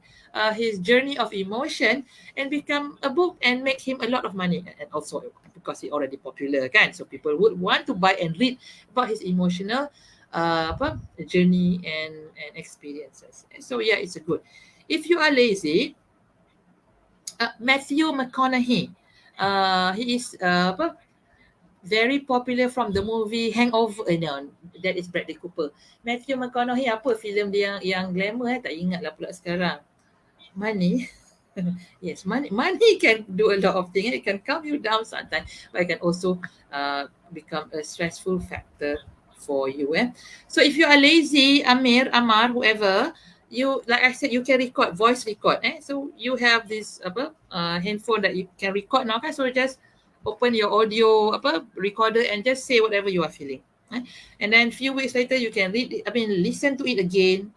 A: his journey of emotion, and become a book and make him a lot of money. And also because he already popular, kan? So people would want to buy and read about his emotional journey and experiences. So yeah, it's a good. If you are lazy, Matthew McConaughey, he is very popular from the movie Hangover. No, that is Bradley Cooper. Matthew McConaughey, apa filem dia yang glamour tak ingat lah pula sekarang. Money. Yes, money can do a lot of things. It can calm you down sometimes, but it can also become a stressful factor for you. So if you are lazy, Amar, whoever, you, like I said, you can record, voice record. So you have this handphone that you can record now, kan? So just open your audio recorder and just say whatever you are feeling. And then few weeks later you can listen to it again.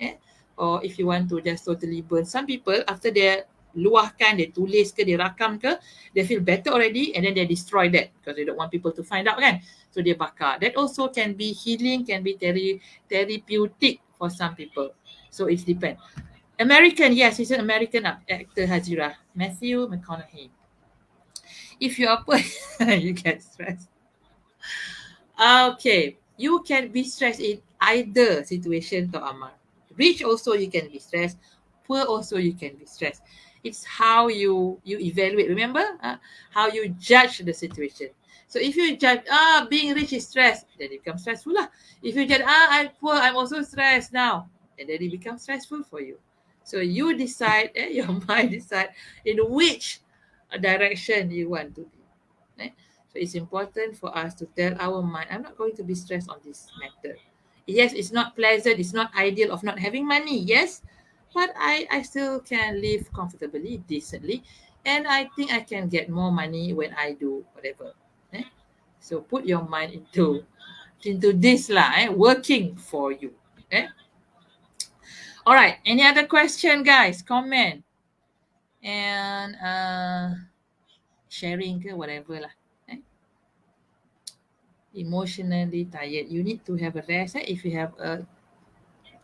A: Or if you want to just totally burn. Some people after they luahkan, they tulis ke, they rakam ke, they feel better already, and then they destroy that because they don't want people to find out, kan? So they bakar. That also can be healing, can be therapeutic for some people. So it depends. American, yes, he's an American actor, Hajira. Matthew McConaughey. If you are you get stressed. Okay, you can be stressed in either situation, to Amar. Rich also you can be stressed. Poor also you can be stressed. It's how you evaluate. Remember how you judge the situation. So if you judge being rich is stress, then it becomes stressful lah. If you judge I'm poor, I'm also stressed now, and then it becomes stressful for you. So you decide, your mind decide in which direction you want to be. So it's important for us to tell our mind, I'm not going to be stressed on this matter. Yes, it's not pleasant, it's not ideal of not having money, yes, but I still can live comfortably, decently, and I think I can get more money when I do whatever. So put your mind into this lah, working for you. All right, any other question, guys? Comment and sharing ke whatever lah. Emotionally tired, you need to have a rest. If you have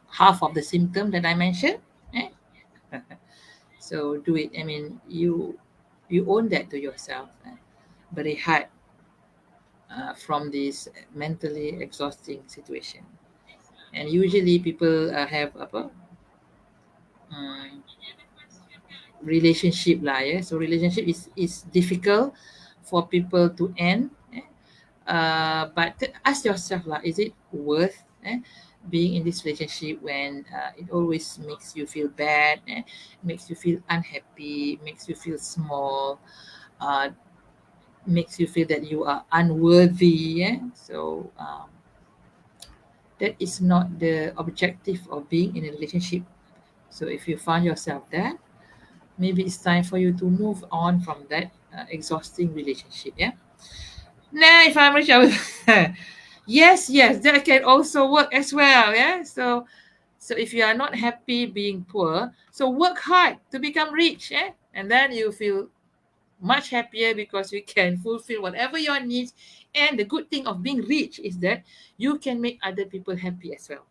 A: half of the symptom that I mentioned, so do it. You own that to yourself. Berehat from this mentally exhausting situation. And usually people have relationship lah. So relationship is difficult for people to end. But ask yourself lah, is it worth being in this relationship when it always makes you feel bad, makes you feel unhappy, makes you feel small, makes you feel that you are unworthy. So That is not the objective of being in a relationship. So if you find yourself there, maybe it's time for you to move on from that exhausting relationship. Yeah. Nah, if I'm rich, I will. Yes, yes, that can also work as well. Yeah. So if you are not happy being poor, so work hard to become rich. Yeah. And then you feel much happier because you can fulfill whatever your needs. And the good thing of being rich is that you can make other people happy as well.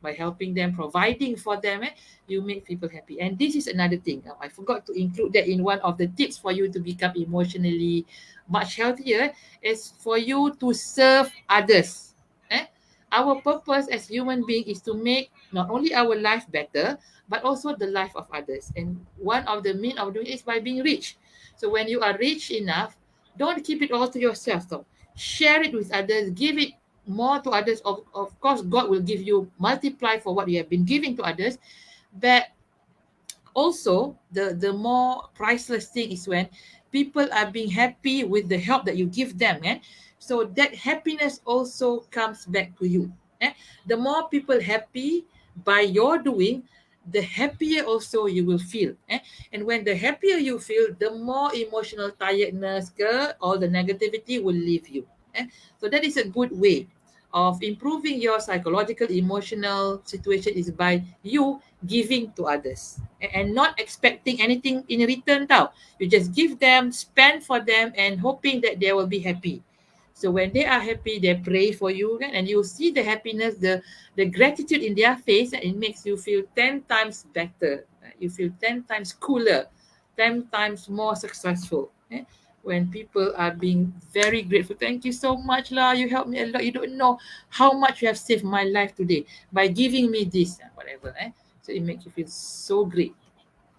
A: By helping them, providing for them, you make people happy. And this is another thing. I forgot to include that in one of the tips for you to become emotionally much healthier is for you to serve others. Eh? Our purpose as human being is to make not only our life better, but also the life of others. And one of the means of doing it is by being rich. So when you are rich enough, don't keep it all to yourself. So share it with others, give it more to others. Of course, God will give you multiply for what you have been giving to others. But also, the more priceless thing is when people are being happy with the help that you give them. So that happiness also comes back to you. The more people happy by your doing, the happier also you will feel. And when the happier you feel, the more emotional tiredness all the negativity will leave you. So that is a good way of improving your psychological emotional situation is by you giving to others and not expecting anything in return tau. You just give them, spend for them, and hoping that they will be happy. So when they are happy, they pray for you, kan? And you see the happiness, the gratitude in their face, and it makes you feel 10 times better. You feel 10 times cooler, 10 times more successful. When people are being very grateful. Thank you so much, lah. You helped me a lot. You don't know how much you have saved my life today by giving me this, whatever. So it makes you feel so great.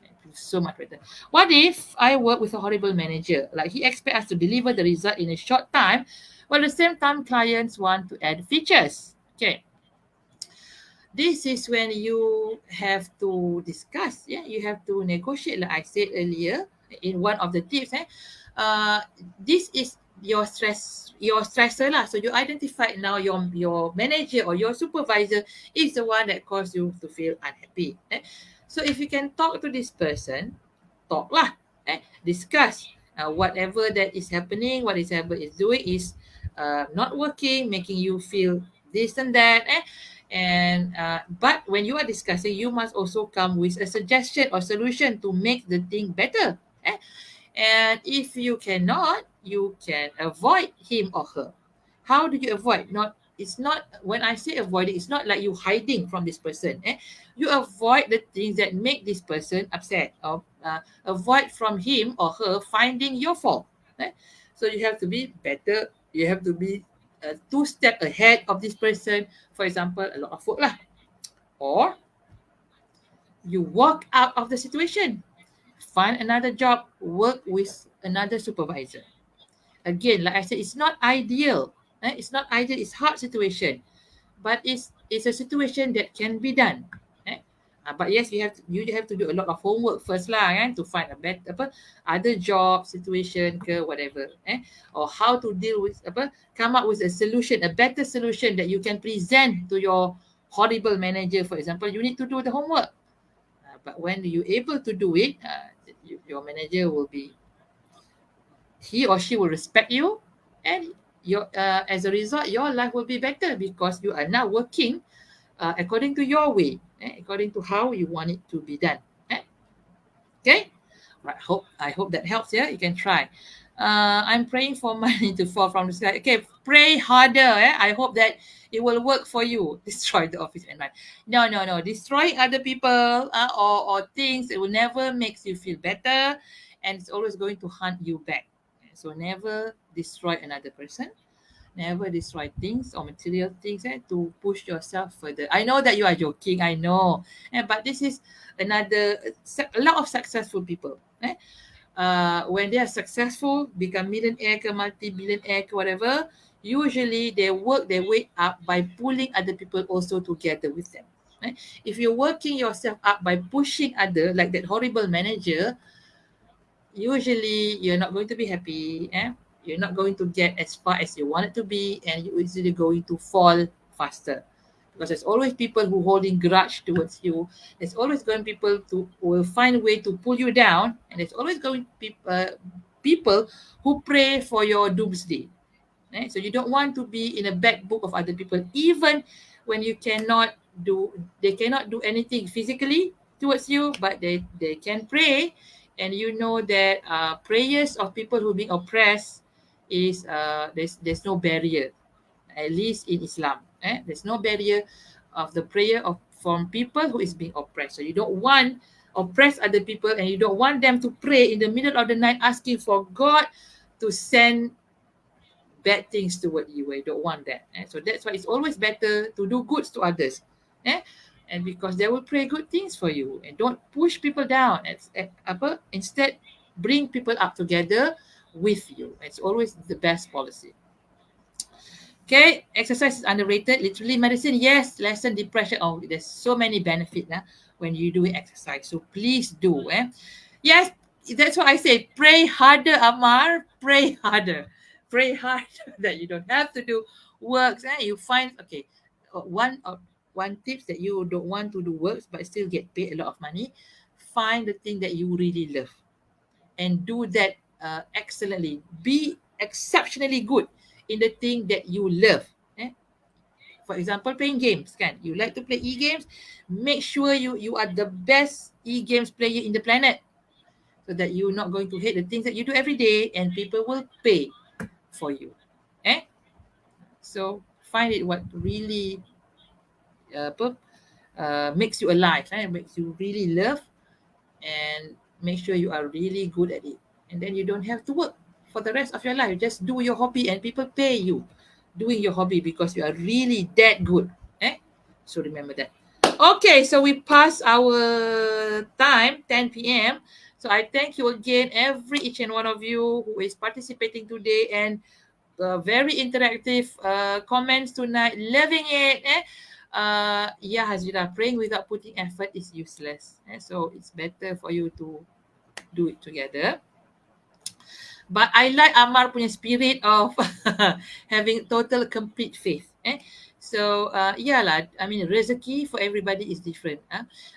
A: It feels so much better. What if I work with a horrible manager? Like he expects us to deliver the result in a short time, while at the same time clients want to add features. Okay. This is when you have to discuss. Yeah, you have to negotiate. Like I said earlier in one of the tips. This is your stressor lah. So you identify now your manager or your supervisor is the one that caused you to feel unhappy. So if you can talk to this person, talk lah. Discuss whatever that is happening, what is ever is doing is not working, making you feel this and that. And but when you are discussing, you must also come with a suggestion or solution to make the thing better. And if you cannot, you can avoid him or her. How do you avoid? Not it's not when I say avoid it's not like you hiding from this person. You avoid the things that make this person upset or avoid from him or her finding your fault. So you have to be better. You have to be two step ahead of this person. For example, a lot of food lah, or you walk out of the situation, find another job, work with another supervisor. Again, like I said, it's not ideal. It's not ideal. It's hard situation, but it's a situation that can be done. But yes, you have to do a lot of homework first lah, to find a better other job situation ke whatever, or how to deal with come up with a solution, a better solution that you can present to your horrible manager. For example, you need to do the homework, but when you able to do it, your manager will be he or she will respect you, and your as a result your life will be better because you are now working according to your way, according to how you want it to be done. Okay, right. I hope that helps. Yeah, you can try. I'm praying for money to fall from the sky. Okay, pray harder. I hope that it will work for you. Destroy the office environment. No, no, no. Destroying other people or things, it will never makes you feel better, and it's always going to hunt you back. So never destroy another person. Never destroy things or material things to push yourself further. I know that you are joking. I know, but this is another a lot of successful people. When they are successful, become millionaire, ke multi-billionaire, ke whatever, usually they work their way up by pulling other people also together with them. If you're working yourself up by pushing other, like that horrible manager, usually you're not going to be happy. You're not going to get as far as you want it to be, and you're easily going to fall faster. because there's always people who holding grudge towards you. There's always going people to who will find a way to pull you down, and there's always going people who pray for your doomsday. So you don't want to be in a bad book of other people, even when you cannot do, they cannot do anything physically towards you, but they can pray, and you know that prayers of people who are being oppressed is there's no barrier, at least in Islam. There's no barrier of the prayer of from people who is being oppressed. So you don't want oppress other people, and you don't want them to pray in the middle of the night asking for God to send bad things toward you. I don't want that. So that's why it's always better to do goods to others. Eh? And because they will pray good things for you, and don't push people down. Instead, bring people up together with you. It's always the best policy. Okay, exercise is underrated. Literally medicine, yes, lessen depression. Oh, there's so many benefits when you do exercise. So please do. Yes, that's what I say. Pray harder, Amar. Pray harder. Pray harder that you don't have to do works. You find, okay, one tips that you don't want to do works but still get paid a lot of money. Find the thing that you really love and do that excellently. Be exceptionally good in the thing that you love. For example, playing games. Kan? You like to play e-games, make sure you are the best e-games player in the planet, so that you're not going to hate the things that you do every day, and people will pay for you. So find it what really makes you alive, makes you really love, and make sure you are really good at it. And then you don't have to work for the rest of your life. Just do your hobby and people pay you doing your hobby because you are really that good. So remember that. Okay, so we passed our time, 10 p.m. So I thank you again, each and one of you who is participating today, and very interactive comments tonight. Loving it. Yeah, Hazira, praying without putting effort is useless. So it's better for you to do it together. But I like Amar punya spirit of having total complete faith. So yeah lah. I mean, rezeki for everybody is different.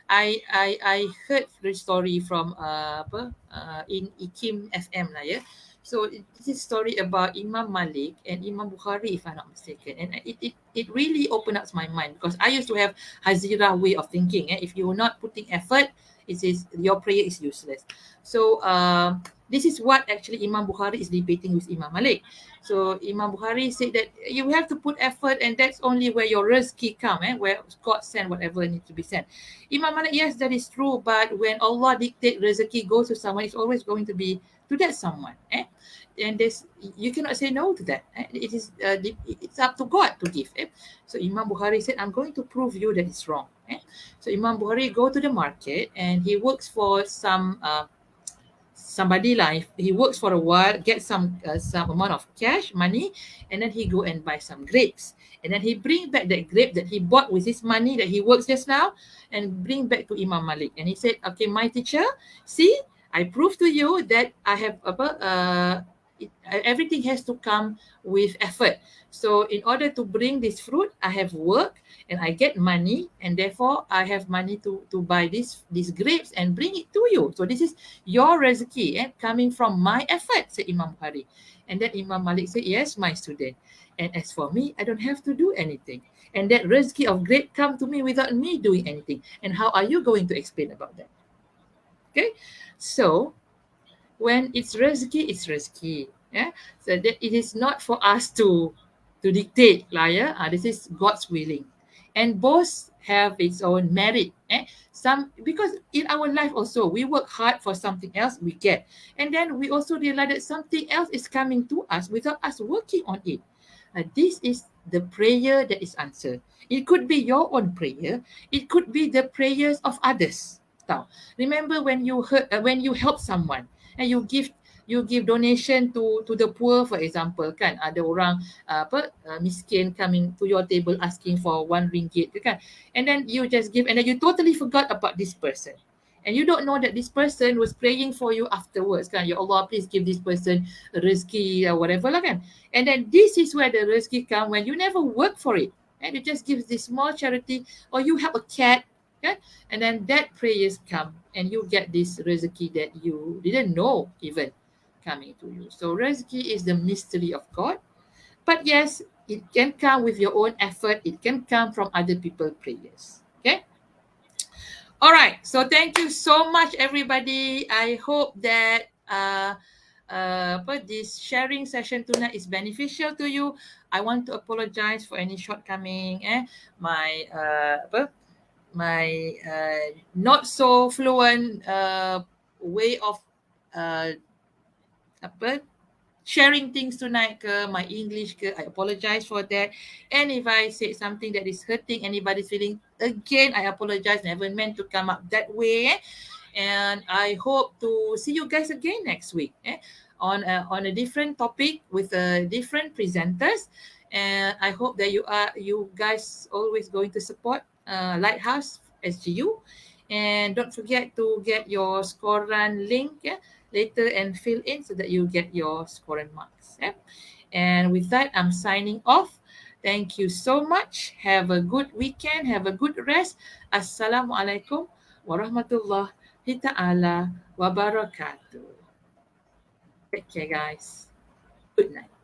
A: I heard the story from in Ikim FM lah, yeah. So this is story about Imam Malik and Imam Bukhari, if I'm not mistaken, and it really opened up my mind, because I used to have Hazira way of thinking. If you're not putting effort, it is your prayer is useless. So this is what actually Imam Bukhari is debating with Imam Malik. So Imam Bukhari said that you have to put effort, and that's only where your rizki come, where God send whatever needs to be sent. Imam Malik, yes, that is true, but when Allah dictate rizki goes to someone, it's always going to be to that someone. And this, you cannot say no to that. It is it's up to God to give. So Imam Bukhari said, I'm going to prove you that it's wrong. So Imam Bukhari go to the market, and he works for somebody like, he works for a while, get some amount of cash money, and then he go and buy some grapes, and then he bring back that grape that he bought with his money that he works just now, and bring back to Imam Malik, and he said, okay, my teacher, see, I prove to you that I have everything has to come with effort. So in order to bring this fruit, I have work, and I get money, and therefore I have money to buy these grapes and bring it to you. So this is your rezeki, coming from my effort, said Imam Bukhari. And then Imam Malik said, yes, my student. And as for me, I don't have to do anything. And that rezeki of grape come to me without me doing anything. And how are you going to explain about that? Okay, so when it's rezeki, it's rezeki. So that it is not for us to dictate, yeah. This is God's willing, and both have its own merit. Some, because in our life also we work hard for something else, we get, and then we also realize that something else is coming to us without us working on it. This is the prayer that is answered. It could be your own prayer. It could be the prayers of others. Now, remember when you help someone and you give donation to the poor, for example, kan, ada orang miskin coming to your table asking for 1 ringgit, kan, and then you just give, and then you totally forgot about this person, and you don't know that this person was praying for you afterwards, kan. Ya Allah, please give this person rezeki or whatever lah, kan. And then this is where the rezeki come when you never work for it. and you just give this small charity, or you help a cat, okay, and then that prayers come and you get this rezeki that you didn't know even coming to you. So rezeki is the mystery of God, but yes, it can come with your own effort, it can come from other people prayers. Okay. All right. So thank you so much, everybody. I hope that but this sharing session tonight is beneficial to you. I want to apologize for any shortcoming. My my not so fluent way of uh, apa, sharing things tonight ke, my English ke, I apologize for that. And if I said something that is hurting anybody's feeling, again, I apologize. Never meant to come up that way. And I hope to see you guys again next week on a different topic with different presenters. And I hope that you guys always going to support Lighthouse SGU. And don't forget to get your score run link later and fill in so that you get your score and marks. And with that, I'm signing off. Thank you so much. Have a good weekend. Have a good rest. Assalamualaikum warahmatullahi ta'ala wabarakatuh. Take care, guys. Good night.